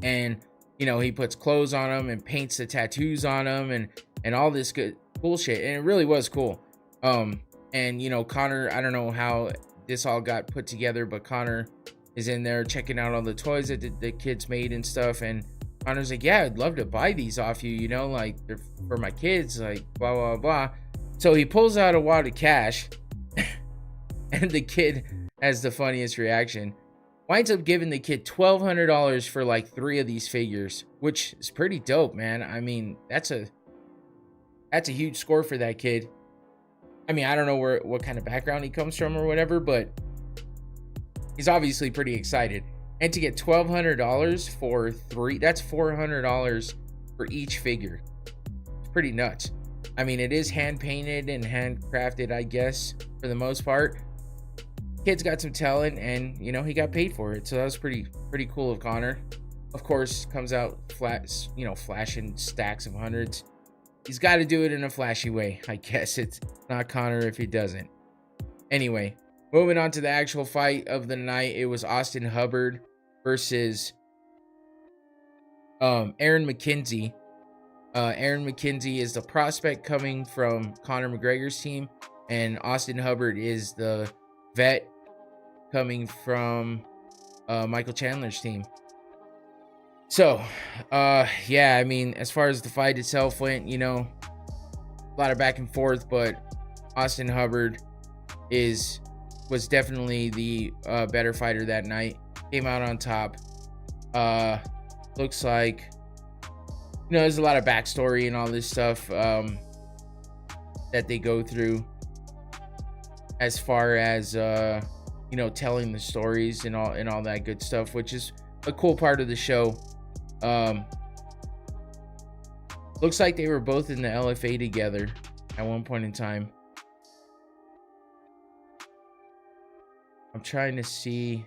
And, you know, he puts clothes on them and paints the tattoos on them and all this good bullshit. And it really was cool. And, you know, Conor, I don't know how this all got put together, but Conor is in there checking out all the toys that the kids made and stuff. And Conor's like, yeah, I'd love to buy these off you, you know, like, they're for my kids, like, blah, blah, blah. So he pulls out a wad of cash, and the kid has the funniest reaction. Winds up giving the kid $1,200 for like 3 of these figures, which is pretty dope, man. I mean, that's a huge score for that kid. I mean, I don't know what kind of background he comes from or whatever, but he's obviously pretty excited. And to get $1,200 for 3, that's $400 for each figure. It's pretty nuts. I mean, it is hand painted and handcrafted, I guess, for the most part. Kid's got some talent, and, you know, he got paid for it. So that was pretty cool of Conor. Of course, comes out flat, you know, flashing stacks of hundreds. He's got to do it in a flashy way. I guess it's not Conor if he doesn't. Anyway, moving on to the actual fight of the night. It was Austin Hubbard versus Aaron McKenzie. Aaron McKenzie is the prospect coming from Conor McGregor's team, and Austin Hubbard is the vet coming from Michael Chandler's team. So, yeah, I mean, as far as the fight itself went, you know, a lot of back and forth, but Austin Hubbard was definitely the better fighter that night. Came out on top. Looks like, you know, there's a lot of backstory and all this stuff that they go through as far as you know, telling the stories and all that good stuff, which is a cool part of the show. Looks like they were both in the LFA together at one point in time. I'm trying to see.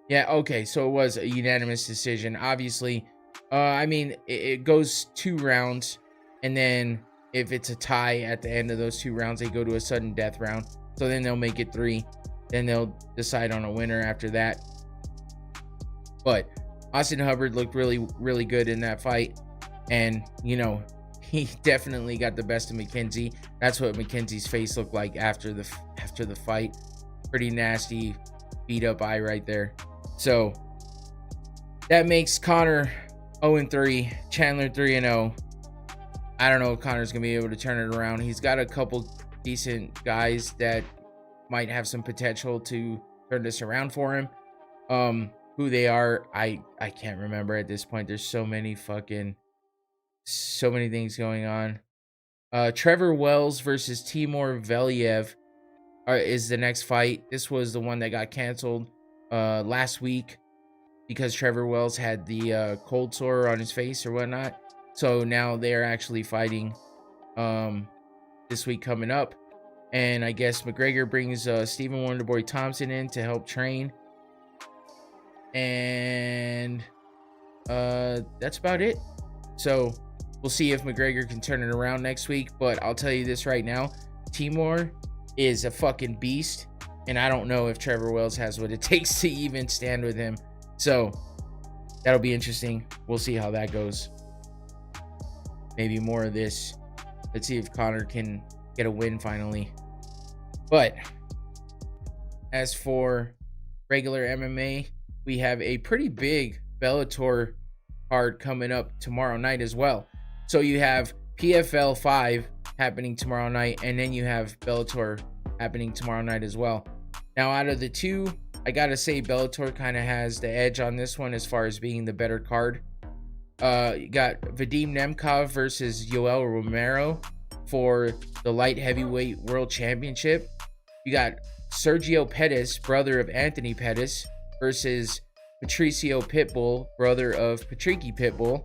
Yeah, okay, so it was a unanimous decision. Obviously, I mean, it goes 2 rounds, and then if it's a tie at the end of those 2 rounds, they go to a sudden death round. So then they'll make it 3. Then they'll decide on a winner after that. But Austin Hubbard looked really, really good in that fight. And, you know, he definitely got the best of McKenzie. That's what McKenzie's face looked like after the fight. Pretty nasty, beat up eye right there. So that makes Conor 0-3, Chandler 3-0. I don't know if Conor's gonna be able to turn it around. He's got a couple decent guys that might have some potential to turn this around for him. Who they are, I can't remember at this point. There's so many things going on. Trevor Wells versus Timur Valiev is the next fight. This was the one that got canceled last week because Trevor Wells had the cold sore on his face or whatnot. So now they're actually fighting this week coming up. And I guess McGregor brings Stephen Wonderboy Thompson in to help train. And that's about it. So We'll see if McGregor can turn it around next week. But I'll tell you this right now, Timur is a fucking beast. And I don't know if Trevor Wells has what it takes to even stand with him. So that'll be interesting. We'll see how that goes. Maybe more of this. Let's see if Conor can get a win finally. But as for regular MMA, we have a pretty big Bellator card coming up tomorrow night as well. So you have PFL 5 happening tomorrow night, and then you have Bellator happening tomorrow night as well. Now, out of the two, I gotta say Bellator kind of has the edge on this one as far as being the better card. You got Vadim Nemkov versus Yoel Romero for the light heavyweight world championship. You got Sergio Pettis, brother of Anthony Pettis, versus Patricio Pitbull, brother of Patricky Pitbull.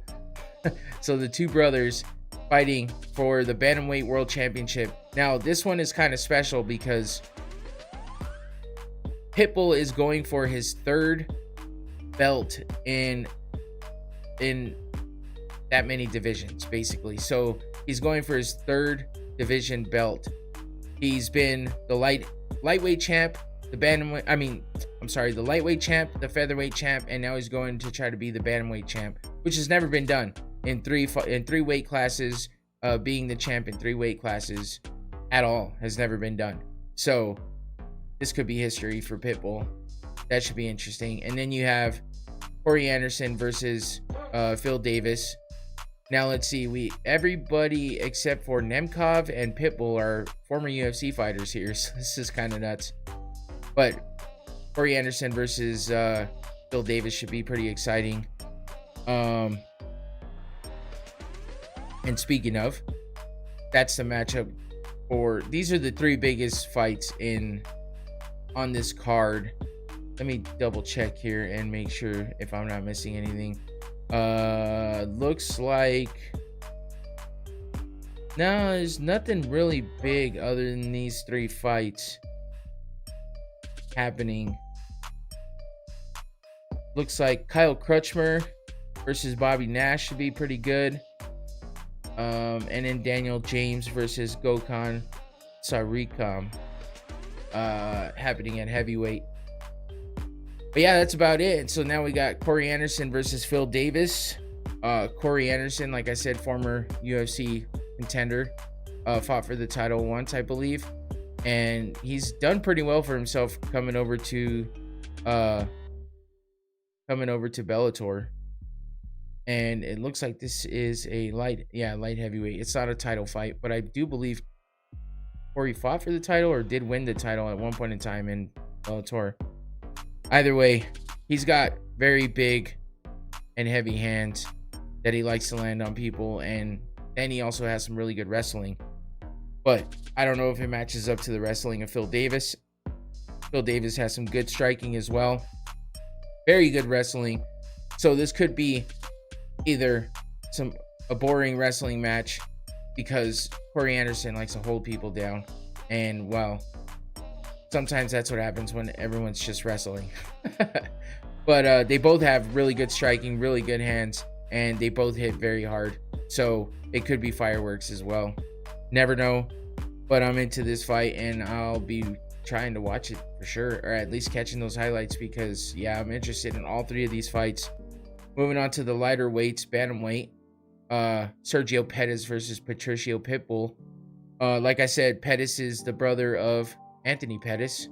So the two brothers fighting for the bantamweight world championship. Now, this one is kind of special because Pitbull is going for his third belt in that many divisions, basically. So he's going for his third division belt. He's been the lightweight champ, the lightweight champ, the featherweight champ, and now he's going to try to be the bantamweight champ, which has never been done in three weight classes. Being the champ in 3 weight classes at all has never been done. So this could be history for Pitbull. That should be interesting. And then you have Corey Anderson versus Phil Davis. Now let's see. Everybody except for Nemkov and Pitbull are former UFC fighters here. So this is kind of nuts. But Corey Anderson versus Phil Davis should be pretty exciting. And speaking of, that's the matchup for. These are the 3 biggest fights on this card. Let me double check here and make sure if I'm not missing anything. Looks like no, there's nothing really big other than these 3 fights happening. Looks like Kyle Crutchmer versus Bobby Nash should be pretty good. And then Daniel James versus Gokhan Sarikam happening at heavyweight. But yeah, that's about it. So now we got Corey Anderson versus Phil Davis. Corey Anderson, like I said, former UFC contender, fought for the title once, I believe, and he's done pretty well for himself coming over to Bellator. And it looks like this is a light heavyweight. It's not a title fight, but I do believe Corey fought for the title or did win the title at one point in time in Bellator. Either way, he's got very big and heavy hands that he likes to land on people, and then he also has some really good wrestling. But I don't know if it matches up to the wrestling of Phil Davis. Phil Davis has some good striking as well. Very good wrestling. So this could be either a boring wrestling match because Corey Anderson likes to hold people down, and well, sometimes that's what happens when everyone's just wrestling. But they both have really good striking, really good hands, and they both hit very hard. So it could be fireworks as well. Never know. But I'm into this fight, and I'll be trying to watch it for sure, or at least catching those highlights because, yeah, I'm interested in all 3 of these fights. Moving on to the lighter weights, bantamweight. Sergio Pettis versus Patricio Pitbull. Like I said, Pettis is the brother of Anthony Pettis,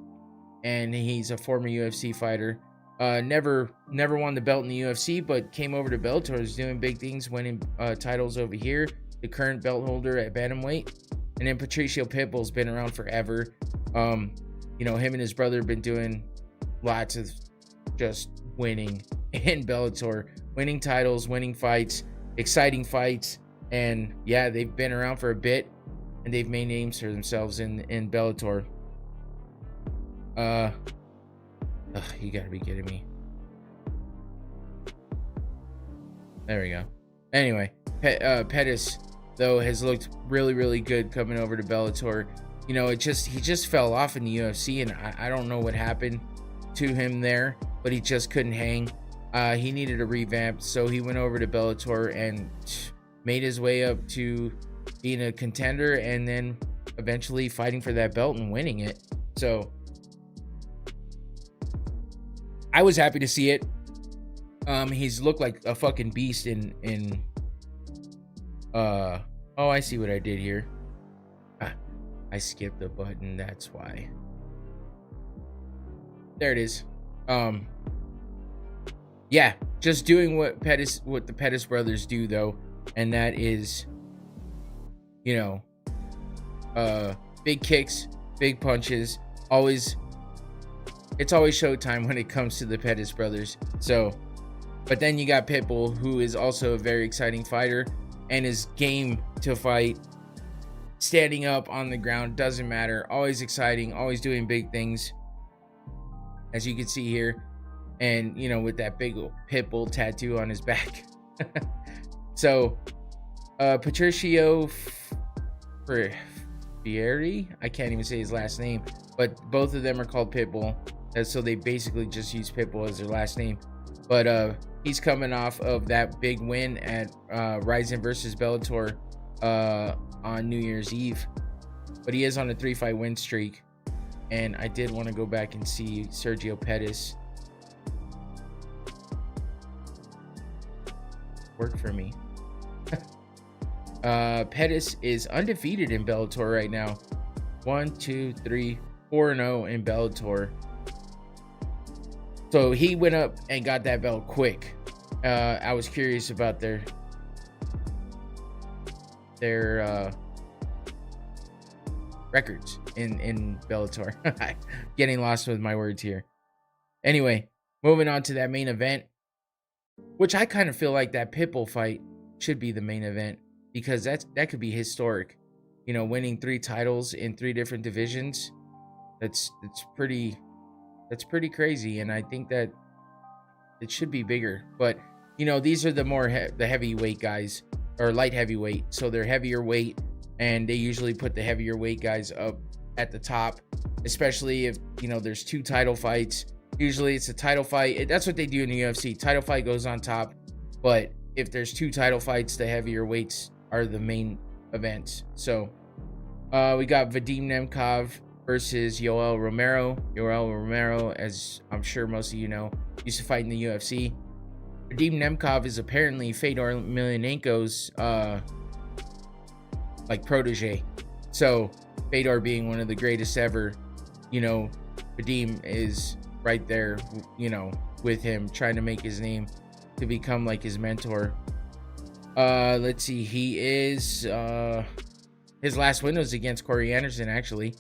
and he's a former UFC fighter. Never won the belt in the UFC, but came over to Bellator, is doing big things, winning titles over here. The current belt holder at bantamweight. And then Patricio Pitbull's been around forever. Him and his brother have been doing lots of just winning in Bellator, winning titles, winning fights, exciting fights, and yeah, they've been around for a bit, and they've made names for themselves in Bellator. You gotta be kidding me. There we go. Anyway, Pettis though has looked really, really good coming over to Bellator. He just fell off in the UFC, and I don't know what happened to him there, but he just couldn't hang. He needed a revamp, so he went over to Bellator, and made his way up to being a contender and then eventually fighting for that belt and winning it. So I was happy to see it. He's looked like a fucking beast in oh, I see what I did here. I skipped a button, that's why. There it is. Yeah, just doing what the Pettis brothers do though, and that is, you know, big kicks, big punches. It's always showtime when it comes to the Pettis brothers. So, but then you got Pitbull, who is also a very exciting fighter and is game to fight. Standing up on the ground, doesn't matter. Always exciting, always doing big things, as you can see here. And, you know, with that big Pitbull tattoo on his back. So, Patricio Fieri, I can't even say his last name, but both of them are called Pitbull. So they basically just use Pitbull as their last name. But he's coming off of that big win at Ryzen versus Bellator on New Year's Eve. But he is on a 3-fight win streak. And I did want to go back and see Sergio Pettis. Work for me. Pettis is undefeated in Bellator right now. 1, 2, 3, 4-0 in Bellator. So he went up and got that belt quick. I was curious about their records in Bellator. Getting lost with my words here. Anyway, moving on to that main event, which I kind of feel like that Pitbull fight should be the main event, because that could be historic. You know, winning 3 titles in 3 different divisions. That's pretty crazy, and I think that it should be bigger. But you know, these are the more the heavyweight guys, or light heavyweight, so they're heavier weight, and they usually put the heavier weight guys up at the top, especially if, you know, there's 2 title fights. Usually it's a title fight. That's what they do in the UFC. Title fight goes on top, but if there's 2 title fights, the heavier weights are the main events. So we got Vadim Nemkov versus Yoel Romero. Yoel Romero, as I'm sure most of you know, used to fight in the UFC. Vadim Nemkov is apparently Fedor Emelianenko's like protege. So Fedor being one of the greatest ever, you know, Vadim is right there, you know, with him, trying to make his name to become like his mentor. Let's see, he is his last win was against Corey Anderson, actually.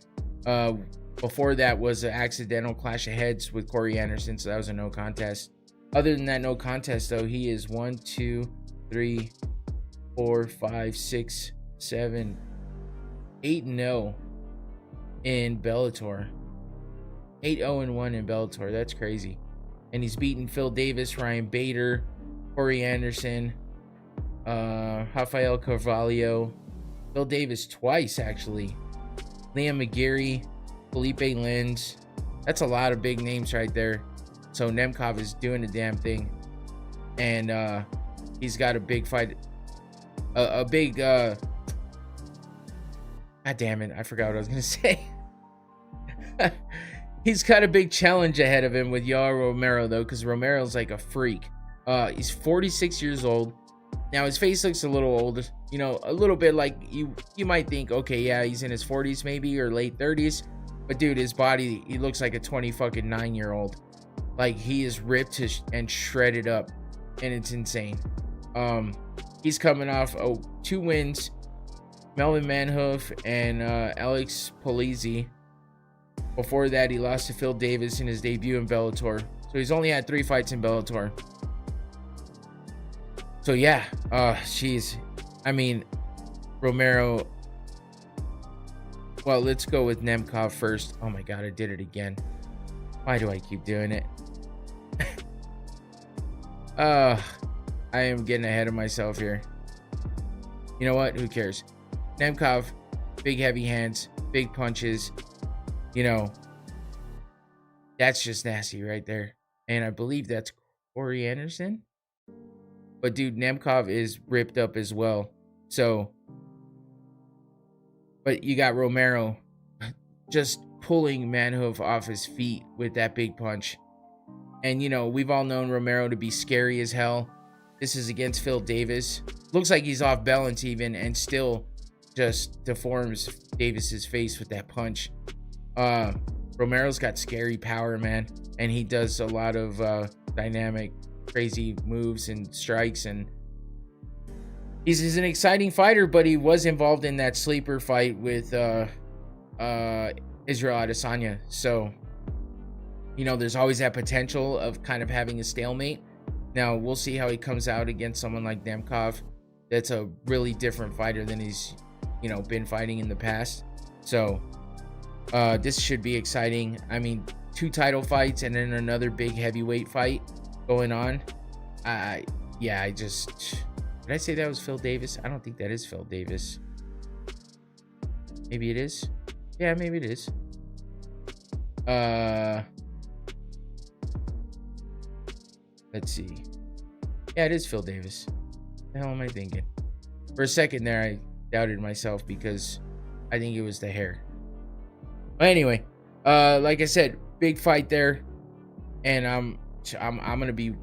Before that was an accidental clash of heads with Corey Anderson, so that was a no contest. Other than that no contest though, he is 1, 2, 3, 4, 5, 6, 7, 8-0 in Bellator. 8-0-1 in Bellator. That's crazy. And he's beaten Phil Davis, Ryan Bader, Corey Anderson, Rafael Carvalho, Phil Davis twice actually, Liam McGeary, Felipe Lins. That's a lot of big names right there. So Nemkov is doing the damn thing, and he's got a big fight, a big God damn it, I forgot what I was gonna say. He's got a big challenge ahead of him with Yoel Romero though, because Romero's like a freak. He's 46 years old. Now his face looks a little old, you know, a little bit like you might think, okay, yeah, he's in his 40s maybe, or late 30s. But dude, his body, he looks like a 9-year-old. Like, he is ripped and shredded up, and it's insane. He's coming off 2 wins, Melvin Manhoof and Alex Polizzi. Before that, he lost to Phil Davis in his debut in Bellator. So he's only had 3 fights in Bellator. So yeah, jeez. I mean, Romero. Well, let's go with Nemkov first. Oh my god, I did it again. Why do I keep doing it? I am getting ahead of myself here. You know what? Who cares? Nemkov, big heavy hands, big punches. You know, that's just nasty right there. And I believe that's Corey Anderson. But dude, Nemkov is ripped up as well. So, but you got Romero just pulling Manhoof off his feet with that big punch. And, you know, we've all known Romero to be scary as hell. This is against Phil Davis. Looks like he's off balance even, and still just deforms Davis's face with that punch. Romero's got scary power, man. And he does a lot of dynamic, crazy moves and strikes. And he's an exciting fighter, but he was involved in that sleeper fight with Israel Adesanya. So, you know, there's always that potential of kind of having a stalemate. Now, we'll see how he comes out against someone like Nemkov. That's a really different fighter than he's, you know, been fighting in the past. So, this should be exciting. I mean, 2 title fights and then another big heavyweight fight going on. Yeah, I just... Did I say that was Phil Davis? I don't think that is Phil Davis. Maybe it is. Yeah, maybe it is. Let's see. Yeah, it is Phil Davis. What the hell am I thinking? For a second there, I doubted myself because I think it was the hair. But anyway, like I said, big fight there, and I'm gonna be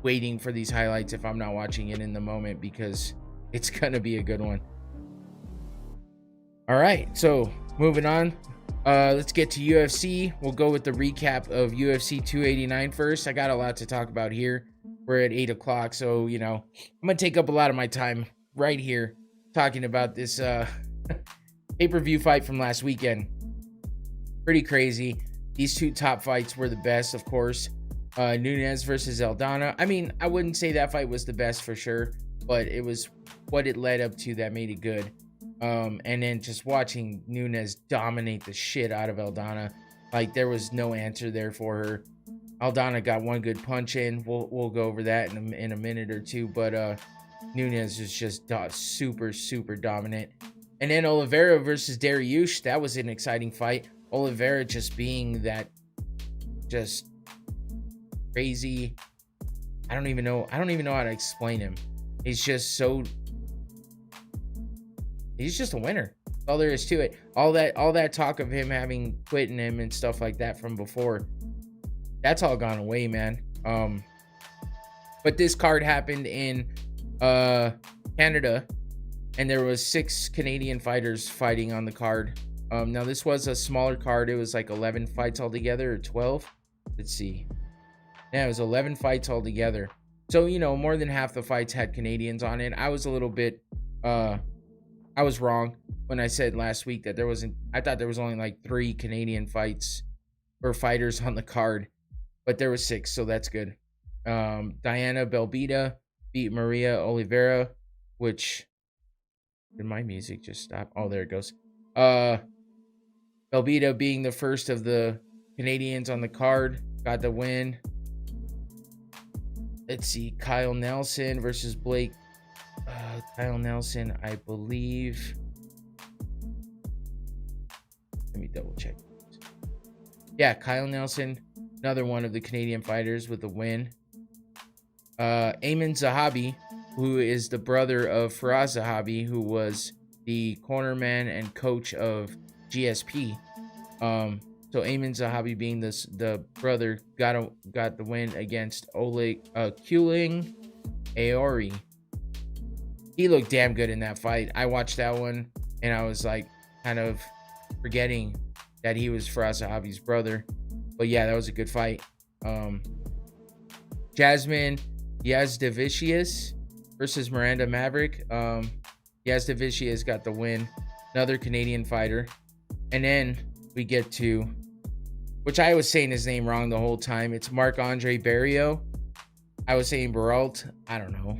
waiting for these highlights if I'm not watching it in the moment, because it's gonna be a good one. All right, so moving on, let's get to UFC. We'll go with the recap of UFC 289 first. I got a lot to talk about here. We're at 8 o'clock, so, you know, I'm gonna take up a lot of my time right here talking about this pay-per-view fight from last weekend. Pretty crazy. These 2 top fights were the best, of course. Nunes versus Aldana. I mean, I wouldn't say that fight was the best for sure, but it was what it led up to that made it good. And then just watching Nunes dominate the shit out of Aldana, like there was no answer there for her. Aldana got one good punch in. We'll go over that in a minute or two, but Nunes is just super dominant. And then Oliveira versus Dariush, that was an exciting fight. Oliveira just being that just crazy. I don't even know how to explain him. He's just a winner. All there is to it. All that talk of him having quitting him and stuff like that from before, that's all gone away, man. But this card happened in Canada, and there was 6 Canadian fighters fighting on the card. Now this was a smaller card. It was like 11 fights altogether, or 12. Let's see. Yeah, it was 11 fights altogether. So, you know, more than half the fights had Canadians on it. I was a little bit, I was wrong when I said last week that I thought there was only like 3 Canadian fights or fighters on the card, but there was 6, so that's good. Diana Belbita beat Maria Oliveira, which, did my music just stop? Oh, there it goes. Belbita, being the first of the Canadians on the card, got the win. Let's see, Kyle Nelson versus Blake. Kyle Nelson, I believe. Let me double check. Yeah, Kyle Nelson, another one of the Canadian fighters with a win. Ayman Zahabi, who is the brother of Faraz Zahabi, who was the cornerman and coach of GSP. So Ayman Zahabi, being the brother, got the win against Kuling Aori. He looked damn good in that fight. I watched that one and I was like kind of forgetting that he was Faraz Zahabi's brother. But yeah, that was a good fight. Jasmine Yazdavicius versus Miranda Maverick. Yazdavicius got the win. Another Canadian fighter. And then we get to, which I was saying his name wrong the whole time. It's Marc-Andre Barrio. I was saying Baralt. I don't know.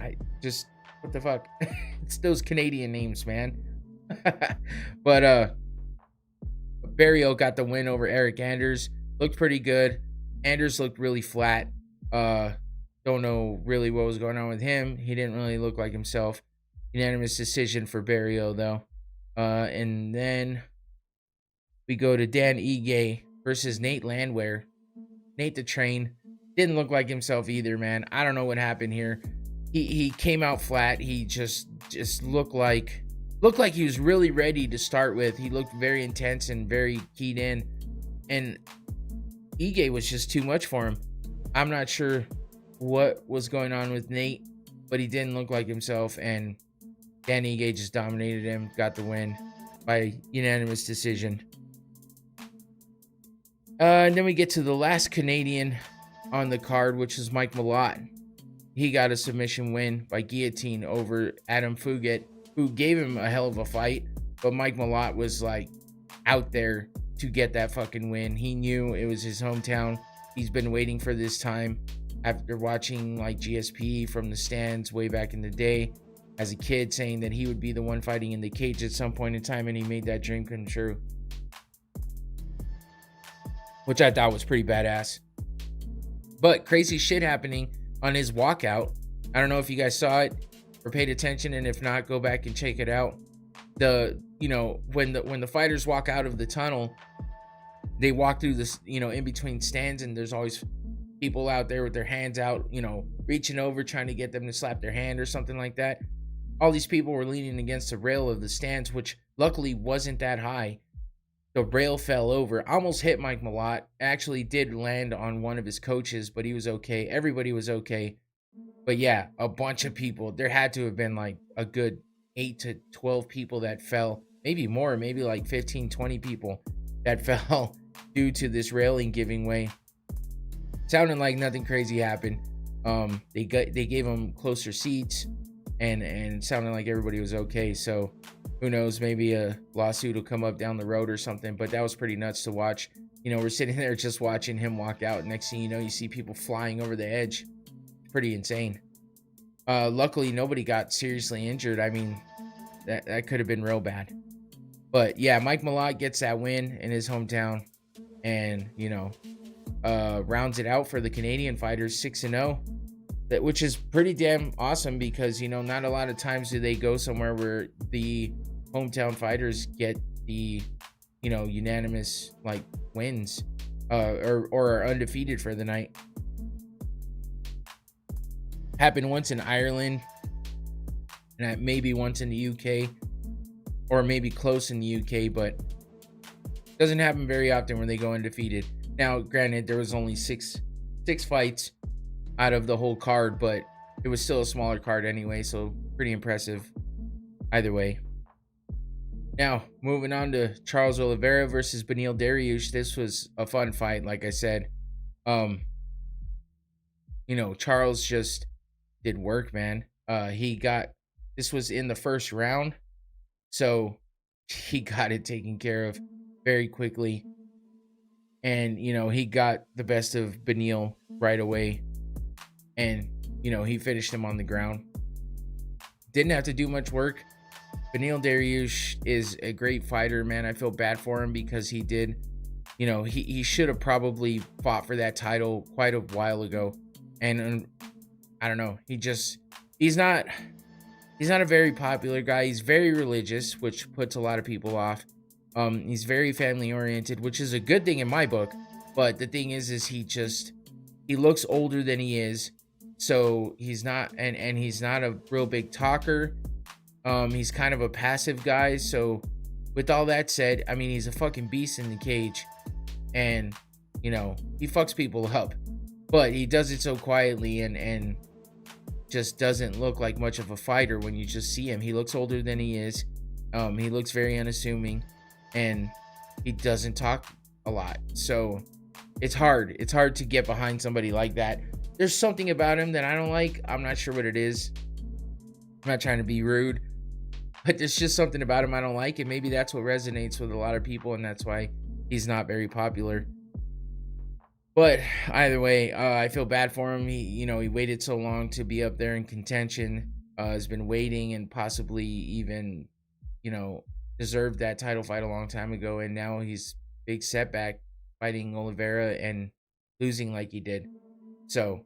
I just, what the fuck? It's those Canadian names, man. But Barrio got the win over Eric Anders. Looked pretty good. Anders looked really flat. Don't know really what was going on with him. He didn't really look like himself. Unanimous decision for Barrio, though. And then we go to Dan Ige versus Nate Landwehr. Nate the Train didn't look like himself either, man. I don't know what happened here. he came out flat. He just looked like he was really ready to start with. He looked very intense and very keyed in, and Ige was just too much for him. I'm not sure what was going on with Nate, but he didn't look like himself, and Dan Ige just dominated him, got the win by unanimous decision. And then we get to the last Canadian on the card, which is Mike Malott. He got a submission win by guillotine over Adam Fugit, who gave him a hell of a fight, but Mike Malott was like out there to get that fucking win. He knew it was his hometown. He's been waiting for this time after watching like GSP from the stands way back in the day as a kid, saying that he would be the one fighting in the cage at some point in time, and he made that dream come true, which I thought was pretty badass. But crazy shit happening on his walkout. I don't know if you guys saw it or paid attention, and if not, go back and check it out. When the fighters walk out of the tunnel, they walk through this, in between stands, and there's always people out there with their hands out, reaching over, trying to get them to slap their hand or something like that. All these people were leaning against the rail of the stands, which luckily wasn't that high. The rail fell over, almost hit Mike Malott. Actually did land on one of his coaches, but he was okay. Everybody was okay. But yeah, a bunch of people. There had to have been like a good 8 to 12 people that fell. Maybe more, maybe like 15, 20 people that fell due to this railing giving way. Sounded like nothing crazy happened. They gave them closer seats, and it sounded like everybody was okay. So who knows, maybe a lawsuit will come up down the road or something, but that was pretty nuts to watch. We're sitting there just watching him walk out. Next thing you know, you see people flying over the edge. Pretty insane. Luckily, nobody got seriously injured. I mean, that could have been real bad. But yeah, Mike Malott gets that win in his hometown, and, rounds it out for the Canadian fighters 6-0. Which is pretty damn awesome because, not a lot of times do they go somewhere where the hometown fighters get the, unanimous like wins or are undefeated for the night. Happened once in Ireland and maybe once in the UK, or maybe close in the UK, but doesn't happen very often when they go undefeated. Now, granted, there was only six fights out of the whole card, but it was still a smaller card anyway, so pretty impressive either way. Now, moving on to Charles Oliveira versus Beneil Dariush. This was a fun fight, like I said. Charles just did work, man. This was in the first round, so he got it taken care of very quickly. And, he got the best of Beneil right away. And, he finished him on the ground. Didn't have to do much work. Beneil Dariush is a great fighter, man. I feel bad for him because he did, he should have probably fought for that title quite a while ago. And I don't know. He's not a very popular guy. He's very religious, which puts a lot of people off. He's very family oriented, which is a good thing in my book. But the thing is he looks older than he is. So he's not, and he's not a real big talker. He's kind of a passive guy. So with all that said, I mean, he's a fucking beast in the cage, and he fucks people up, but he does it so quietly and just doesn't look like much of a fighter when you just see him. He looks older than he is. He looks very unassuming, and he doesn't talk a lot. So it's hard to get behind somebody like that. There's something about him that I don't like. I'm not sure what it is. I'm not trying to be rude, but there's just something about him I don't like, and maybe that's what resonates with a lot of people, and that's why he's not very popular. But either way, I feel bad for him. He waited so long to be up there in contention. Has been waiting and possibly even, deserved that title fight a long time ago, and now he's big setback fighting Oliveira and losing like he did. So,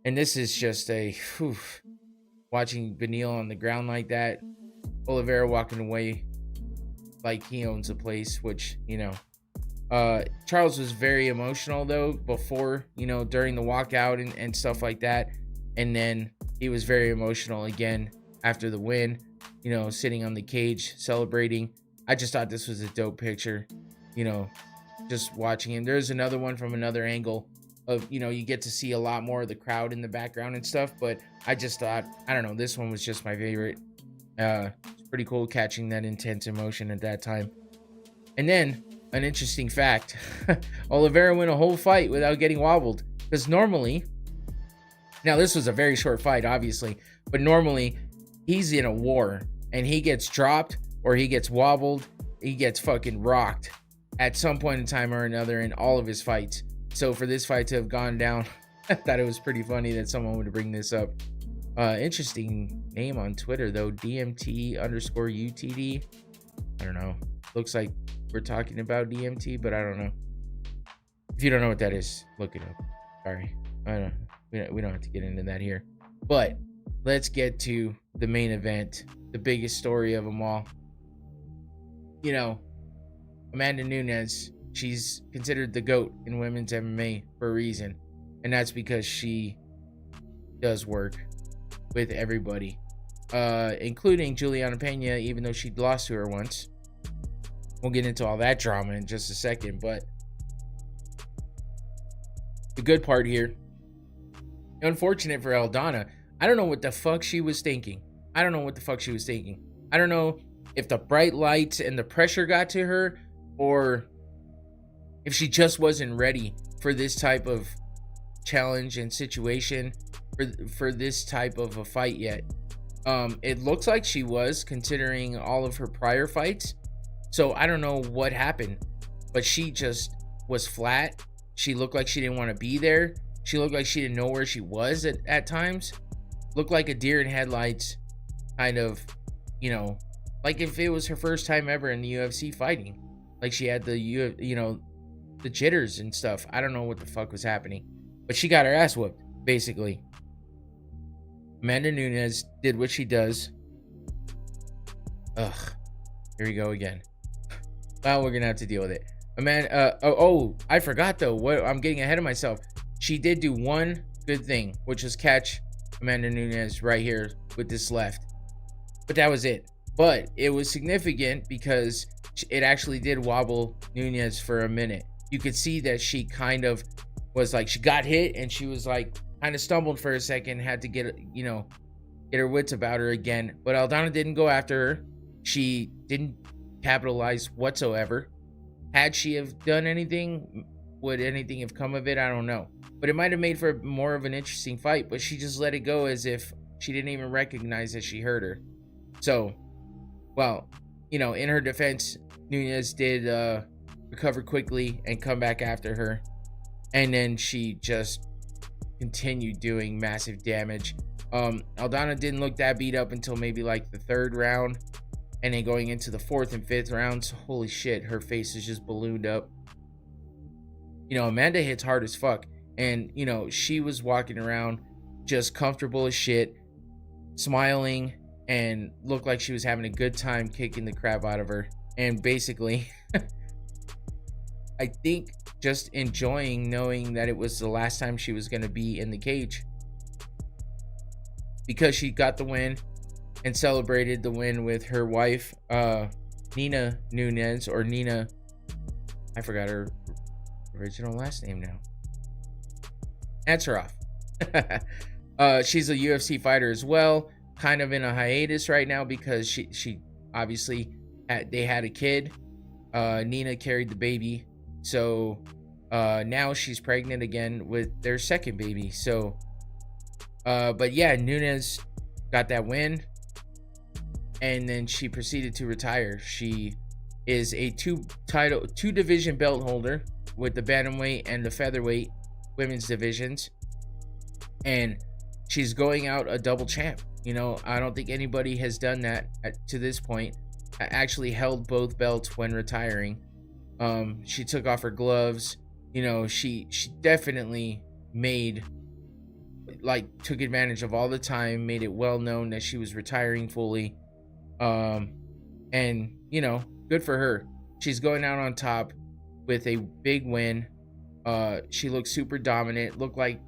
and this is just watching Beneil on the ground like that, Oliveira walking away like he owns the place, which, Charles was very emotional though before, during the walkout and stuff like that. And then he was very emotional again after the win, sitting on the cage celebrating. I just thought this was a dope picture, you know, just watching him. There's another one from another angle of, you get to see a lot more of the crowd in the background and stuff. But I just thought, I don't know, this one was just my favorite. It's pretty cool catching that intense emotion at that time. And then an interesting fact, Oliveira win a whole fight without getting wobbled. Because normally, now this was a very short fight, obviously, but normally he's in a war and he gets dropped or he gets wobbled, he gets fucking rocked at some point in time or another in all of his fights. So for this fight to have gone down, I thought it was pretty funny that someone would bring this up. Interesting name on Twitter though, DMT_UTD. I don't know. Looks like we're talking about DMT, but I don't know. If you don't know what that is, look it up. Sorry, I don't. We don't have to get into that here. But let's get to the main event, the biggest story of them all. Amanda Nunes, she's considered the GOAT in women's MMA for a reason. And that's because she does work with everybody, including Juliana Pena, even though she lost to her once. We'll get into all that drama in just a second, but the good part here, unfortunate for Aldana, I don't know what the fuck she was thinking. I don't know if the bright lights and the pressure got to her, or if she just wasn't ready for this type of challenge and situation, for this type of a fight yet. It looks like she was, considering all of her prior fights. So I don't know what happened, but she just was flat. She looked like she didn't want to be there. She looked like she didn't know where she was at times. Looked like a deer in headlights, kind of, like if it was her first time ever in the UFC fighting. Like she had the jitters and stuff. I don't know what the fuck was happening, but she got her ass whooped, basically. Amanda Nunes did what she does. Ugh, here we go again. Well, we're gonna have to deal with it. Amanda, I forgot though. I'm getting ahead of myself. She did do one good thing, which was catch Amanda Nunes right here with this left. But that was it. But it was significant because it actually did wobble Nunes for a minute. You could see that she kind of was like, she got hit and she was like, kind of stumbled for a second, had to get her wits about her again. But Aldana didn't go after her. She didn't capitalize whatsoever. Had she have done anything, would anything have come of it? I don't know. But it might have made for more of an interesting fight, but she just let it go as if she didn't even recognize that she hurt her. So, well, in her defense, Nunes did recover quickly and come back after her. And then she just continued doing massive damage. Aldana didn't look that beat up until maybe like the third round. And then going into the fourth and fifth rounds, holy shit, her face is just ballooned up. Amanda hits hard as fuck. And, she was walking around just comfortable as shit, smiling, and looked like she was having a good time kicking the crap out of her. And basically, I think just enjoying knowing that it was the last time she was going to be in the cage. Because she got the win and celebrated the win with her wife, Nina Nunes, or Nina, I forgot her original last name now. Answer off. She's a UFC fighter as well, kind of in a hiatus right now because she obviously they had a kid. Nina carried the baby, so now she's pregnant again with their second baby. So but yeah, Nunes got that win, and then she proceeded to retire. She is a two division belt holder with the bantamweight and the featherweight women's divisions, and she's going out a double champ. I don't think anybody has done that to this point. I actually held both belts when retiring. She took off her gloves. She definitely took advantage of all the time, made it well known that she was retiring fully. And good for her. She's going out on top with a big win. She looked super dominant. Looked like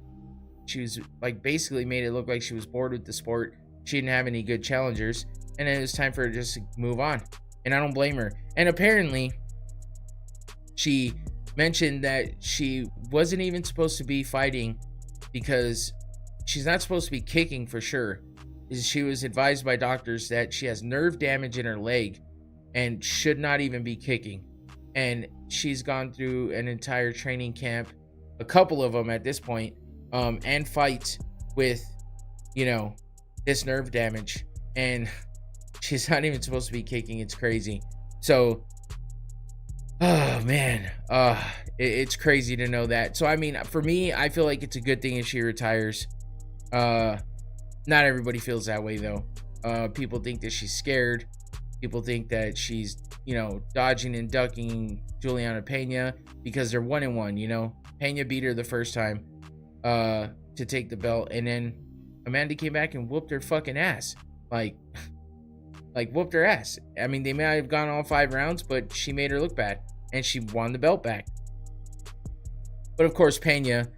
she was like basically made it look like she was bored with the sport. She didn't have any good challengers, and then it was time for her just to move on. And I don't blame her. And apparently, she mentioned that she wasn't even supposed to be fighting because she's not supposed to be kicking for sure. She was advised by doctors that she has nerve damage in her leg and should not even be kicking. And she's gone through an entire training camp, a couple of them at this point, and fights with, this nerve damage. And she's not even supposed to be kicking. It's crazy. So, oh man, it's crazy to know that. So I mean, for me, I feel like it's a good thing if she retires. Not everybody feels that way though. People think that she's scared. People think that she's, dodging and ducking Juliana Pena because they're 1-1. Pena beat her the first time to take the belt, and then Amanda came back and whooped her fucking ass. Like whooped her ass. I mean, they may have gone all 5 rounds, but she made her look bad, and she won the belt back. But of course, Pena,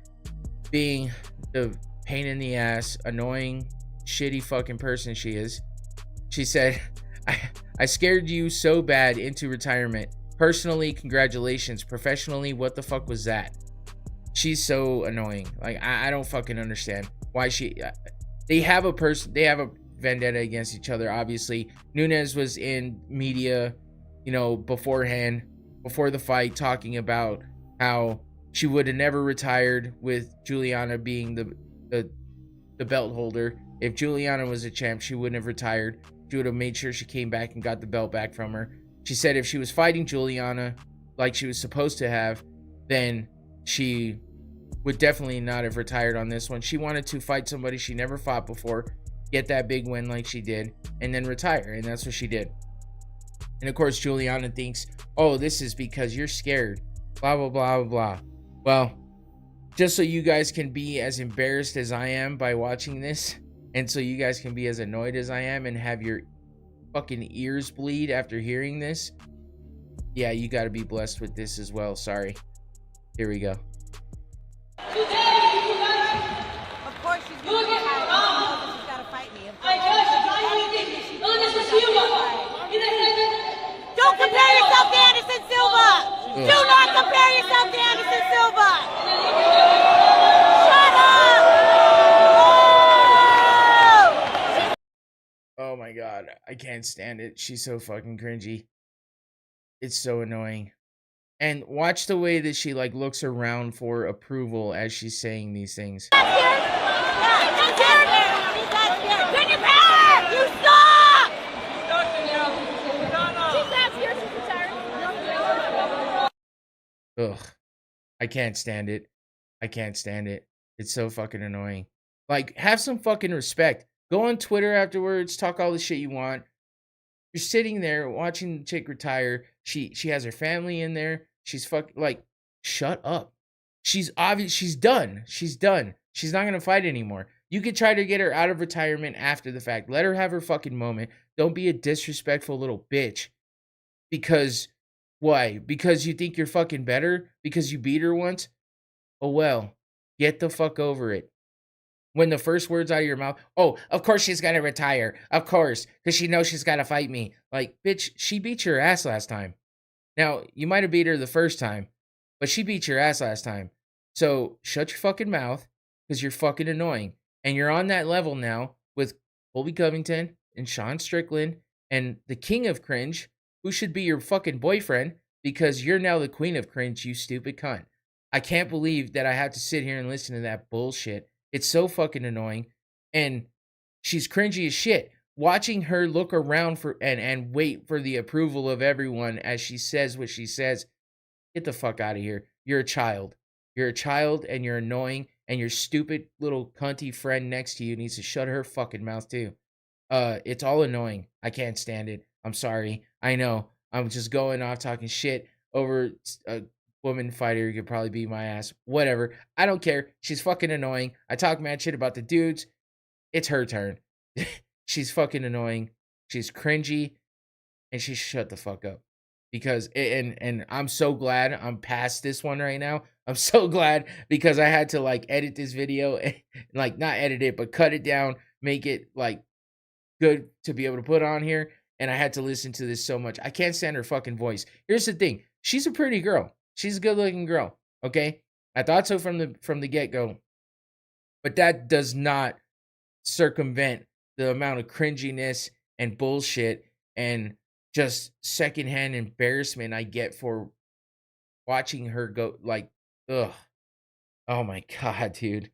being the pain in the ass, annoying, shitty fucking person she is, she said, I scared you so bad into retirement. Personally, congratulations. Professionally, what the fuck was that? She's so annoying. Like, I don't fucking understand why they have a vendetta against each other. Obviously, Nunes was in media, beforehand, before the fight, talking about how she would have never retired with Juliana being the belt holder. If Juliana was a champ, she wouldn't have retired. She would have made sure she came back and got the belt back from her. She said if she was fighting Juliana like she was supposed to have, then she would definitely not have retired on this one. She wanted to fight somebody she never fought before, get that big win like she did, and then retire. And that's what she did. And of course, Juliana thinks, oh, this is because you're scared. Blah, blah, blah, blah, blah. Well, just so you guys can be as embarrassed as I am by watching this, and so you guys can be as annoyed as I am and have your fucking ears bleed after hearing this, yeah, you got to be blessed with this as well. Sorry. Here we go. Of course she's going to fight. She's got to fight me. Don't compare yourself to Anderson Silva. Do not compare yourself to Anderson Silva. Shut up. Oh my god, I can't stand it. She's so fucking cringy. It's so annoying. And watch the way that she looks around for approval as she's saying these things. Ugh. I can't stand it. I can't stand it. It's so fucking annoying. Have some fucking respect. Go on Twitter afterwards, talk all the shit you want. You're sitting there watching the chick retire. She has her family in there. She's shut up. She's obvious. She's done. She's done. She's not gonna fight anymore. You could try to get her out of retirement after the fact. Let her have her fucking moment. Don't be a disrespectful little bitch. Because why? Because you think you're fucking better? Because you beat her once? Oh well. Get the fuck over it. When the first words out of your mouth, oh, of course she's got to retire. Of course. Because she knows she's got to fight me. Bitch, she beat your ass last time. Now, you might have beat her the first time, but she beat your ass last time. So, shut your fucking mouth, because you're fucking annoying. And you're on that level now with Colby Covington and Sean Strickland and the king of cringe, who should be your fucking boyfriend, because you're now the queen of cringe, you stupid cunt. I can't believe that I have to sit here and listen to that bullshit. It's so fucking annoying. And she's cringy as shit. Watching her look around for and wait for the approval of everyone as she says what she says. Get the fuck out of here. You're a child. You're a child and you're annoying, and your stupid little cunty friend next to you needs to shut her fucking mouth too. It's all annoying. I can't stand it. I'm sorry. I know. I'm just going off talking shit over a woman fighter who could probably beat my ass. Whatever. I don't care. She's fucking annoying. I talk mad shit about the dudes. It's her turn. She's fucking annoying. She's cringy. And she shut the fuck up. because and I'm so glad I'm past this one right now. I'm so glad because I had to like edit this video and like not edit it, but cut it down, make it like good to be able to put on here. And I had to listen to this so much. I can't stand her fucking voice. Here's the thing. She's a pretty girl. She's a good-looking girl. Okay? I thought so from the get-go. But that does not circumvent the amount of cringiness and bullshit and just secondhand embarrassment I get for watching her go like, ugh. Oh my god, dude.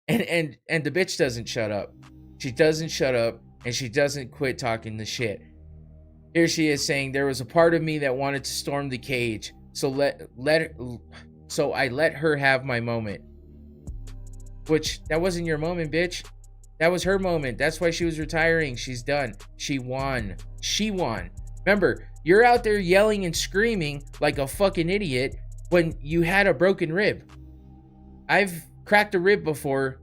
And the bitch doesn't shut up. She doesn't shut up and she doesn't quit talking the shit. Here she is saying there was a part of me that wanted to storm the cage. So I let her have my moment. Which that wasn't your moment, bitch. That was her moment. That's why she was retiring. She's done. She won. She won. Remember, you're out there yelling and screaming like a fucking idiot when you had a broken rib. I've cracked a rib before.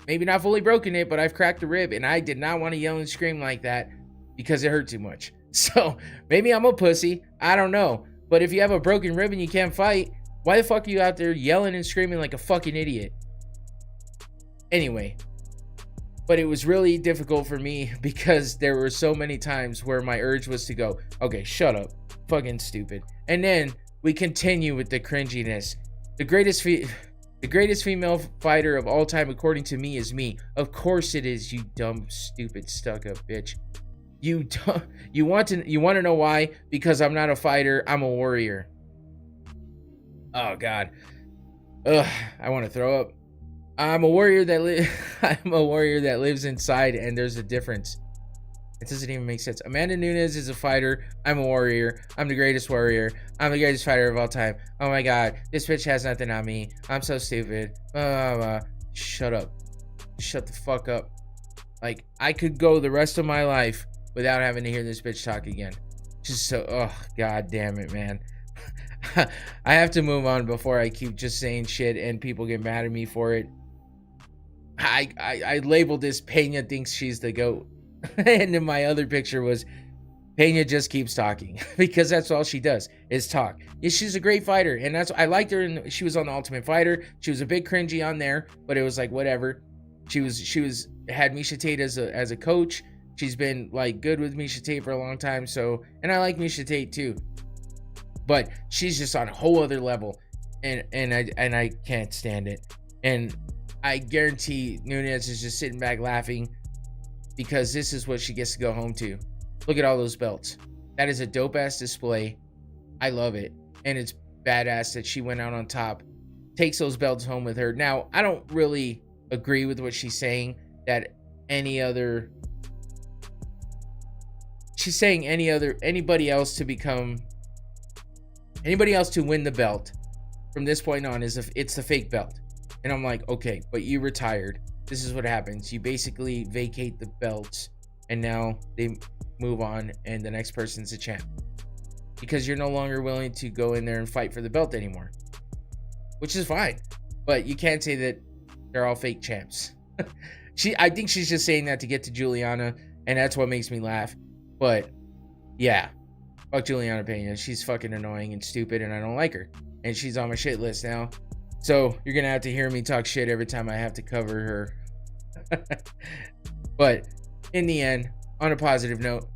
Maybe not fully broken it, but I've cracked a rib, and I did not want to yell and scream like that because it hurt too much. So maybe I'm a pussy. I don't know. But if you have a broken rib and you can't fight, why the fuck are you out there yelling and screaming like a fucking idiot? Anyway, but it was really difficult for me because there were so many times where my urge was to go, okay, shut up, fucking stupid. And then we continue with the cringiness. The greatest female fighter of all time, according to me, is me. Of course it is, you dumb, stupid, stuck-up bitch. You want to know why? Because I'm not a fighter, I'm a warrior. Oh God. Ugh, I want to throw up. I'm a warrior that lives inside, and there's a difference. It doesn't even make sense. Amanda Nunes is a fighter. I'm a warrior. I'm the greatest warrior. I'm the greatest fighter of all time. Oh my God, this bitch has nothing on me. I'm so stupid. Shut up. Shut the fuck up. Like, I could go the rest of my life without having to hear this bitch talk again. Just so, oh, God damn it, man. I have to move on before I keep just saying shit and people get mad at me for it. I labeled this Pena thinks she's the GOAT. And then my other picture was Pena just keeps talking because that's all she does is talk. Yeah, she's a great fighter, and I liked her. And she was on the Ultimate Fighter. She was a bit cringy on there, but it was like whatever. She had Miesha Tate as a coach. She's been like good with Miesha Tate for a long time. So, and I like Miesha Tate too, but she's just on a whole other level, and I can't stand it. And I guarantee Nunes is just sitting back laughing because this is what she gets to go home to. Look at all those belts. That is a dope ass display. I love it. And it's badass that she went out on top, takes those belts home with her. Now, I don't really agree with what she's saying that anybody else to win the belt from this point on it's the fake belt. And I'm like, okay, but you retired. This is what happens. You basically vacate the belts and now they move on and the next person's the champ because you're no longer willing to go in there and fight for the belt anymore, which is fine. But you can't say that they're all fake champs. I think she's just saying that to get to Juliana, and that's what makes me laugh. But yeah, fuck Juliana Pena. She's fucking annoying and stupid, and I don't like her. And she's on my shit list now. So you're gonna have to hear me talk shit every time I have to cover her. But in the end, on a positive note,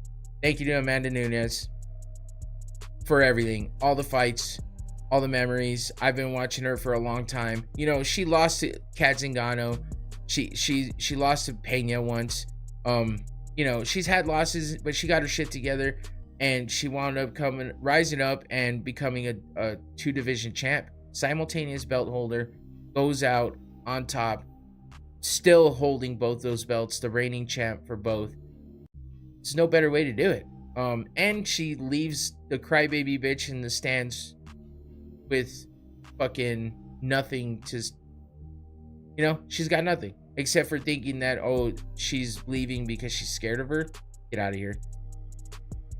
thank you to Amanda Nunes for everything, all the fights, all the memories. I've been watching her for a long time. You know, she lost to Kat Zingano. She lost to Pena once. You know, she's had losses, but she got her shit together, and she wound up rising up and becoming a 2-division champ, simultaneous belt holder, goes out on top, still holding both those belts, the reigning champ for both. There's no better way to do it. And she leaves the crybaby bitch in the stands with fucking nothing to, you know, she's got nothing except for thinking that, oh, she's leaving because she's scared of her. Get out of here.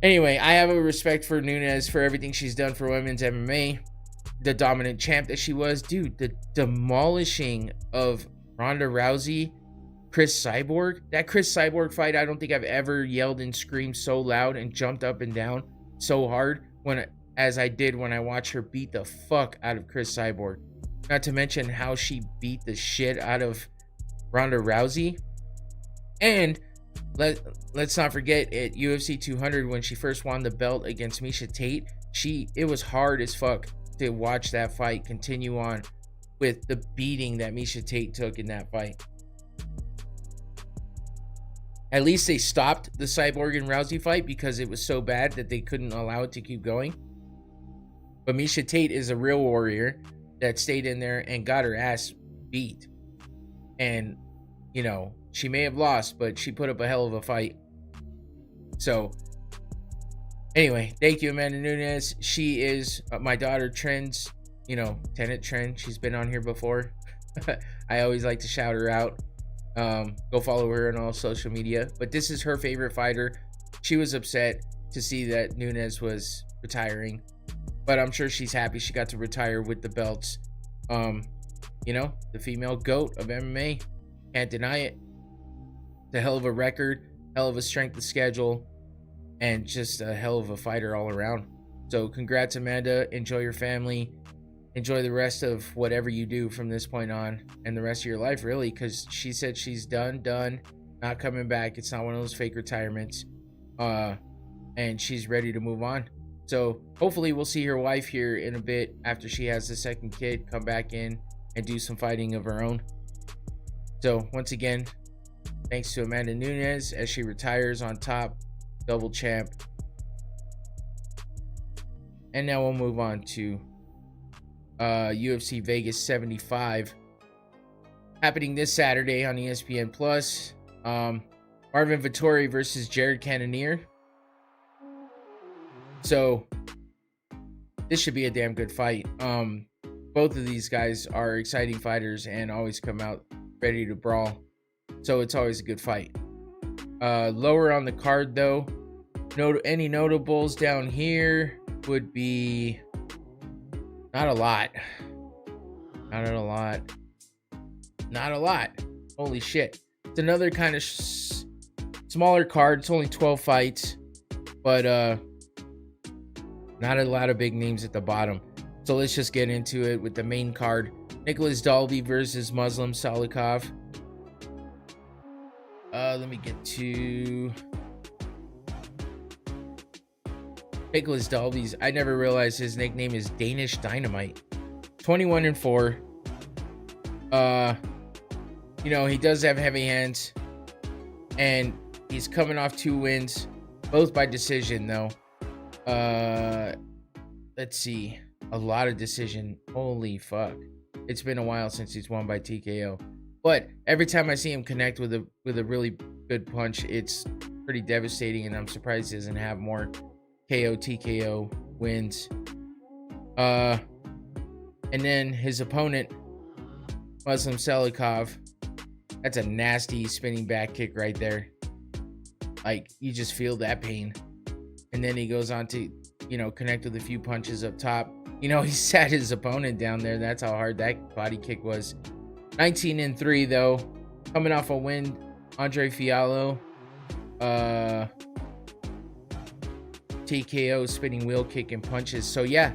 Anyway, I have a respect for Nunes for everything she's done for women's MMA. The dominant champ that she was. Dude, the demolishing of Ronda Rousey, Chris Cyborg. That Chris Cyborg fight, I don't think I've ever yelled and screamed so loud and jumped up and down so hard as I did when I watched her beat the fuck out of Chris Cyborg. Not to mention how she beat the shit out of Ronda Rousey. And let's not forget at UFC 200 when she first won the belt against Miesha Tate, it was hard as fuck to watch that fight continue on with the beating that Miesha Tate took in that fight. At least they stopped the Cyborg and Rousey fight because it was so bad that they couldn't allow it to keep going. But Miesha Tate is a real warrior that stayed in there and got her ass beat. And, you know, she may have lost, but she put up a hell of a fight. So, anyway, thank you, Amanda Nunes. She is my daughter Trend's, tenant Trend. She's been on here before. I always like to shout her out. Go follow her on all social media. But this is her favorite fighter. She was upset to see that Nunes was retiring, but I'm sure she's happy she got to retire with the belts. The female GOAT of MMA. Can't deny it. It's a hell of a record, hell of a strength of schedule, and just a hell of a fighter all around. So congrats, Amanda. Enjoy your family. Enjoy the rest of whatever you do from this point on and the rest of your life, really, because she said she's done, not coming back. It's not one of those fake retirements. And she's ready to move on. So hopefully we'll see her wife here in a bit after she has the second kid come back in and do some fighting of her own. So once again, thanks to Amanda Nunes as she retires on top, double champ. And now we'll move on to UFC Vegas 75 happening this Saturday on ESPN Plus. Marvin Vettori versus Jared Cannonier. So this should be a damn good fight. Both of these guys are exciting fighters and always come out ready to brawl, so it's always a good fight. Lower on the card though, any notables down here would be not a lot. Holy shit. It's another kind of smaller card. It's only 12 fights, but not a lot of big names at the bottom. So let's just get into it with the main card. Nicholas Dalby versus Muslim Salikov. Let me get to Nicholas Dalby's. I never realized his nickname is Danish Dynamite. 21-4. He does have heavy hands, and he's coming off 2 wins, both by decision though. Let's see. A lot of decision. Holy fuck. It's been a while since he's won by TKO. But every time I see him connect with a really good punch, it's pretty devastating, and I'm surprised he doesn't have more KO TKO wins. And then his opponent, Muslim Salikov, that's a nasty spinning back kick right there. Like, you just feel that pain. And then he goes on to, connect with a few punches up top. He sat his opponent down there. That's how hard that body kick was. 19-3 though. Coming off a win, Andre Fiallo. TKO, spinning wheel kick and punches. So yeah,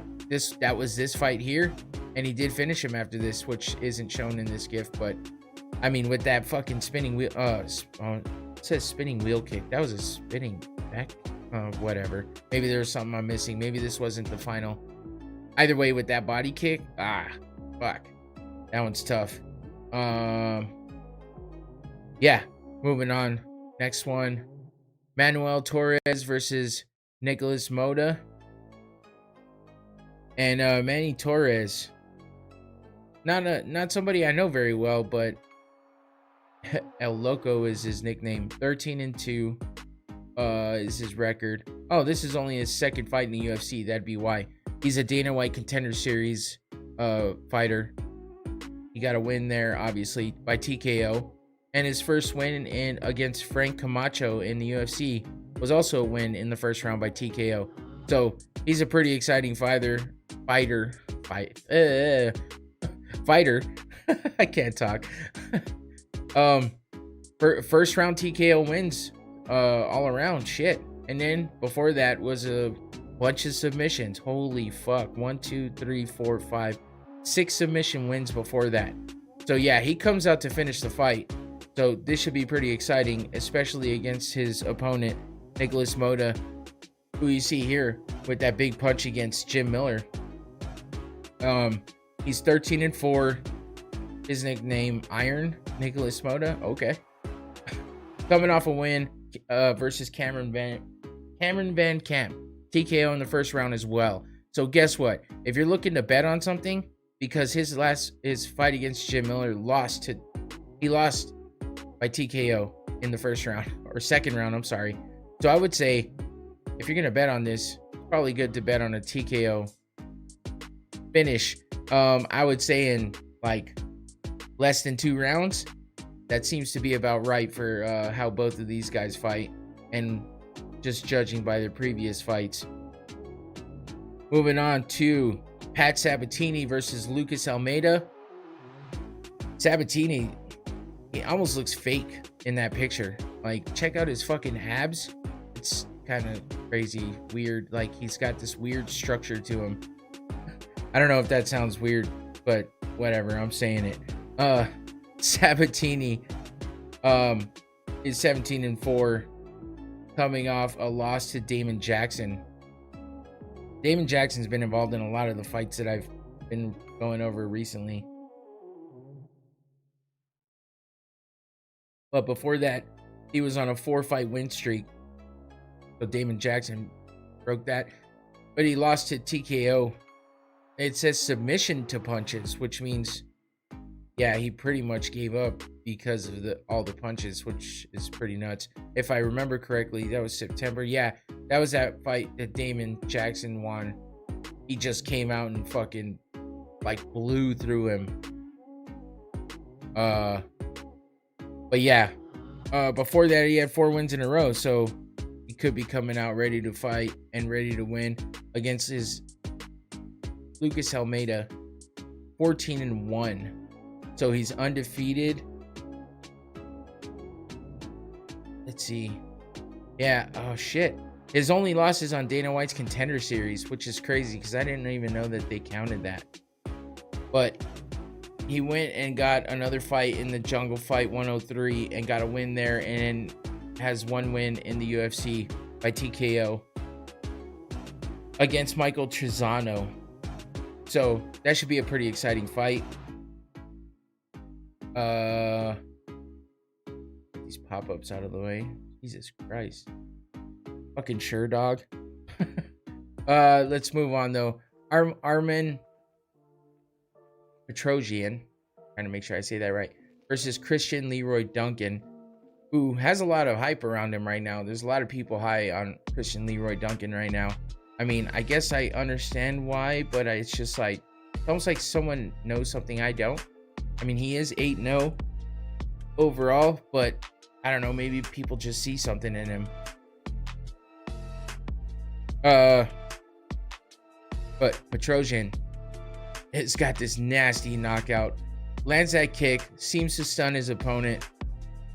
that was this fight here. And he did finish him after this, which isn't shown in this GIF. But, I mean, with that fucking spinning wheel... it says spinning wheel kick. That was a spinning back... whatever. Maybe there's something I'm missing. Maybe this wasn't the final. Either way, with that body kick, fuck. That one's tough. Yeah, moving on. Next one, Manuel Torres versus Nicholas Moda. And Manny Torres, not somebody I know very well, but El Loco is his nickname. 13-2 is his record. Oh, this is only his second fight in the UFC. That'd be why. He's a Dana White Contender Series fighter. He got a win there, obviously, by TKO. And his first win against Frank Camacho in the UFC was also a win in the first round by TKO. So he's a pretty exciting fighter. Fighter. I can't talk. First round TKO wins all around. Shit. And then before that was a bunch of submissions. Holy fuck. 1, 2, 3, 4, 5, 6 submission wins before that. So yeah, he comes out to finish the fight. So this should be pretty exciting, especially against his opponent, Nicholas Mota, who you see here with that big punch against Jim Miller. He's 13-4. His nickname Iron, Nicholas Mota. Okay. Coming off a win versus Cameron Van Camp. TKO in the first round as well. So guess what? If you're looking to bet on something, because his fight against Jim Miller he lost by TKO in the first round, or second round, I'm sorry. So I would say, if you're going to bet on this, it's probably good to bet on a TKO finish. I would say in like less than 2 rounds. That seems to be about right for how both of these guys fight, and just judging by their previous fights. Moving on to Pat Sabatini versus Lucas Almeida. Sabatini, he almost looks fake in that picture. Like, check out his fucking abs. It's kind of crazy, weird. Like, he's got this weird structure to him. I don't know if that sounds weird, but whatever, I'm saying it. Sabatini is 17-4, coming off a loss to Damon Jackson. Damon Jackson's been involved in a lot of the fights that I've been going over recently. But before that, he was on a 4-fight win streak. So Damon Jackson broke that. But he lost to TKO. It says submission to punches, which means, yeah, he pretty much gave up because of all the punches, which is pretty nuts. If I remember correctly, that was September. Yeah, that was that fight that Damon Jackson won. He just came out and fucking like blew through him. But yeah, before that he had 4 wins in a row, so he could be coming out ready to fight and ready to win against his Lucas Almeida, 14-1. So he's undefeated. Let's see. Yeah, oh shit. His only loss is on Dana White's Contender Series, which is crazy because I didn't even know that they counted that. But he went and got another fight in the Jungle Fight 103 and got a win there, and has 1 win in the UFC by TKO against Michael Trizano. So that should be a pretty exciting fight. These pop-ups out of the way. Jesus Christ. Fucking sure, dog. Let's move on though. Arman Petrosian, trying to make sure I say that right, versus Christian Leroy Duncan, who has a lot of hype around him right now. There's a lot of people high on Christian Leroy Duncan right now. I mean, I guess I understand why, but it's just like, it's almost like someone knows something I don't. I mean, he is 8-0 overall, but I don't know, maybe people just see something in him. But Petrosian has got this nasty knockout. Lands that kick, seems to stun his opponent,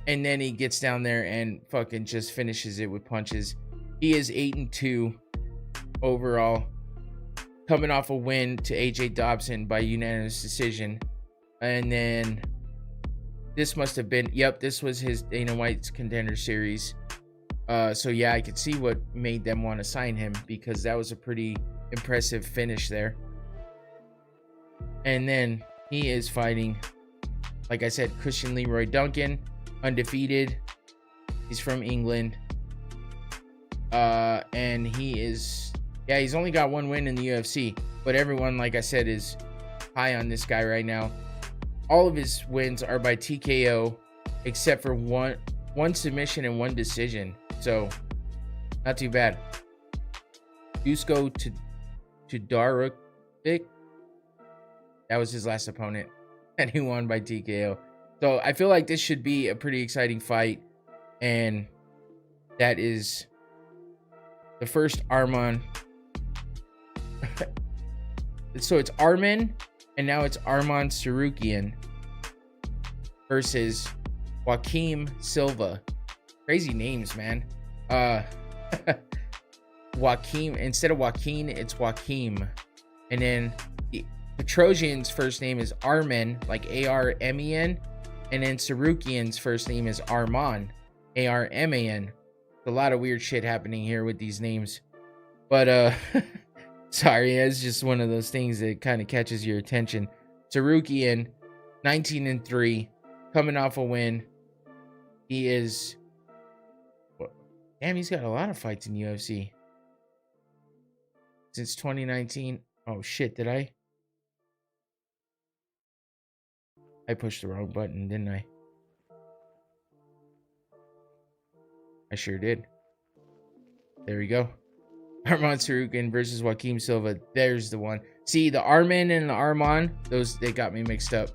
and then he gets down there and fucking just finishes it with punches. He is 8-2 overall, coming off a win to AJ Dobson by unanimous decision. And then this must have been, yep, this was his Dana White's Contender Series. So yeah, I could see what made them want to sign him, because that was a pretty impressive finish there. And then he is fighting, like I said, Christian Leroy Duncan, undefeated. He's from England. And he is, yeah, he's only got 1 win in the UFC, but everyone, like I said, is high on this guy right now. All of his wins are by TKO, except for one submission and 1 decision. So, not too bad. Dusko Todorovic, that was his last opponent, and he won by TKO. So, I feel like this should be a pretty exciting fight, and that is the first Arman. So, it's Arman, and now it's Arman Sarukian versus Joaquim Silva. Crazy names, man. Joaquim. Instead of Joaquin, it's Joaquim. And then the Petrosian's first name is Armen, like Armen. And then Sarukian's first name is Arman, Arman. A lot of weird shit happening here with these names. But sorry, it's just one of those things that kind of catches your attention. Sarukian, 19-3, coming off a win. He is, damn, he's got a lot of fights in the UFC since 2019. Oh shit, did I pushed the wrong button, didn't I? I sure did. There we go. Arman Sarukian versus Joaquim Silva. There's the one. See, the Arman and the Arman, those, they got me mixed up.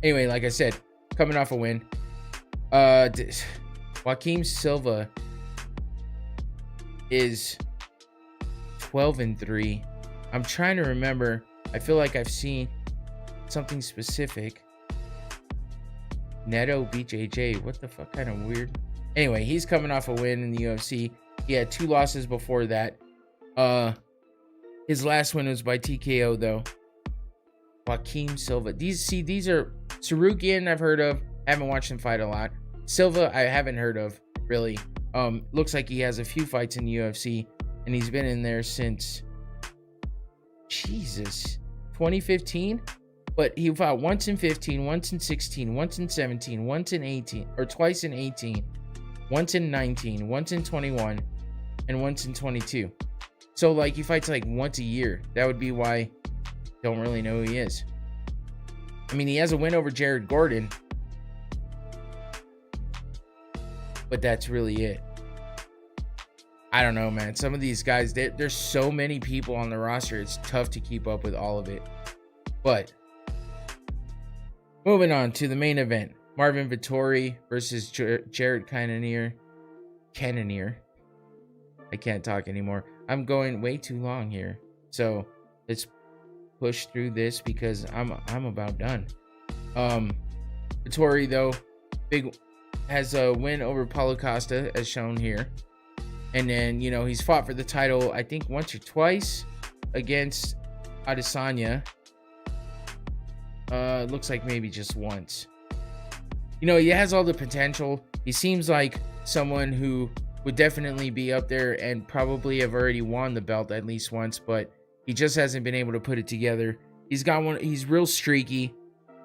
Anyway, like I said, coming off a win. Joaquim Silva is 12-3. I'm trying to remember. I feel like I've seen something specific. Neto beat JJ. What the fuck? Kind of weird. Anyway, he's coming off a win in the UFC. He had 2 losses before that. His last win was by TKO though. Joaquim Silva. These are Sarukian I've heard of. Haven't watched him fight a lot. Silva I haven't heard of really. Looks like he has a few fights in the UFC and he's been in there since 2015. But he fought once in 15, once in 16, once in 17, once in 18, or twice in 18, once in 19, once in 21, and once in 22. So like he fights like once a year. That would be why I don't really know who he is. I mean, he has a win over Jared Gordon, but that's really it. I don't know, man. Some of these guys, there's so many people on the roster. It's tough to keep up with all of it. But moving on to the main event. Marvin Vettori versus Jared Cannonier. I can't talk anymore. I'm going way too long here. So let's push through this because I'm about done. Vettori, though, has a win over Paulo Costa, as shown here. And then, you know, he's fought for the title, I think, once or twice against Adesanya. Looks like maybe just once. You know, he has all the potential. He seems like someone who would definitely be up there and probably have already won the belt at least once, but he just hasn't been able to put it together. He's real streaky.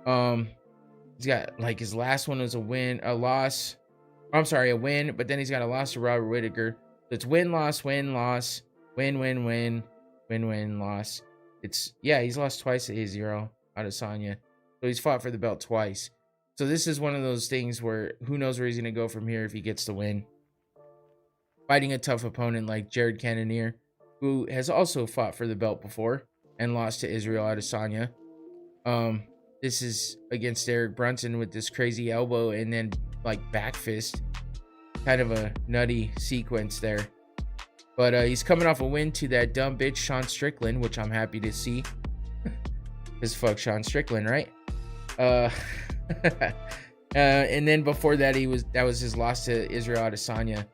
He's got, like, his last one was a win, but then he's got a loss to Robert Whittaker. So it's win, loss, win, loss, win, win, win, win, win, loss. He's lost twice to Israel Adesanya. So he's fought for the belt twice. So this is one of those things where who knows where he's going to go from here if he gets the win. Fighting a tough opponent like Jared Cannonier, who has also fought for the belt before and lost to Israel Adesanya. This is against Derek Brunson with this crazy elbow and then like back fist. Kind of a nutty sequence there. But he's coming off a win to that dumb bitch Sean Strickland, which I'm happy to see. Because fuck Sean Strickland, right? And then before that, that was his loss to Israel Adesanya.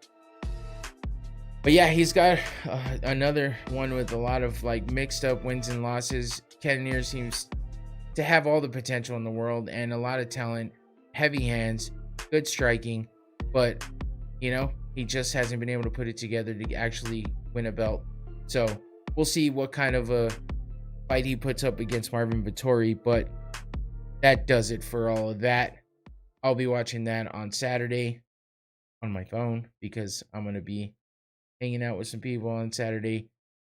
But yeah, he's got another one with a lot of like mixed up wins and losses. Cannonier seems to have all the potential in the world and a lot of talent, heavy hands, good striking, but you know, he just hasn't been able to put it together to actually win a belt. So we'll see what kind of a fight he puts up against Marvin Vettori, but that does it for all of that. I'll be watching that on Saturday on my phone because I'm going to be hanging out with some people on Saturday.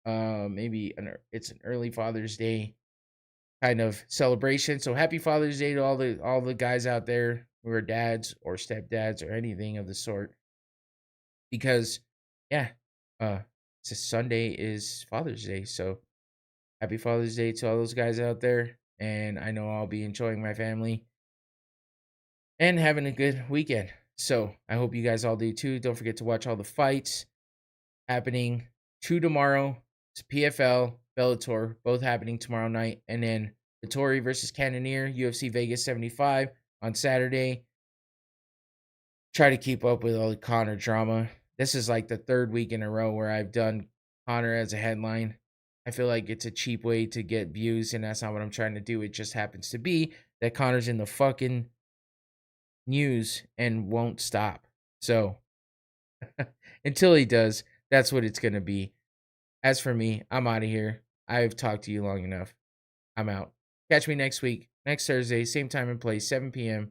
Maybe it's an early Father's Day kind of celebration. So happy Father's Day to all the guys out there who are dads or stepdads or anything of the sort. Because Sunday is Father's Day. So happy Father's Day to all those guys out there. And I know I'll be enjoying my family and having a good weekend. So I hope you guys all do too. Don't forget to watch all the fights happening tomorrow. It's PFL, Bellator, both happening tomorrow night. And then Vettori versus Cannonier, UFC Vegas 75 on Saturday. Try to keep up with all the Conor drama This is like the third week in a row where I've done Conor as a headline. I feel like it's a cheap way to get views, and that's not what I'm trying to do. It just happens to be that Conor's in the fucking news and won't stop. So until he does, that's what it's going to be. As for me, I'm out of here. I've talked to you long enough. I'm out. Catch me next week, next Thursday, same time and place, 7 p.m.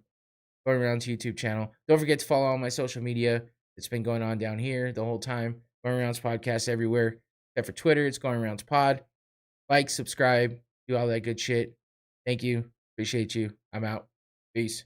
Going Around's YouTube channel. Don't forget to follow all my social media. It's been going on down here the whole time. Going Around's podcast everywhere. Except for Twitter, it's Going Around's pod. Like, subscribe, do all that good shit. Thank you. Appreciate you. I'm out. Peace.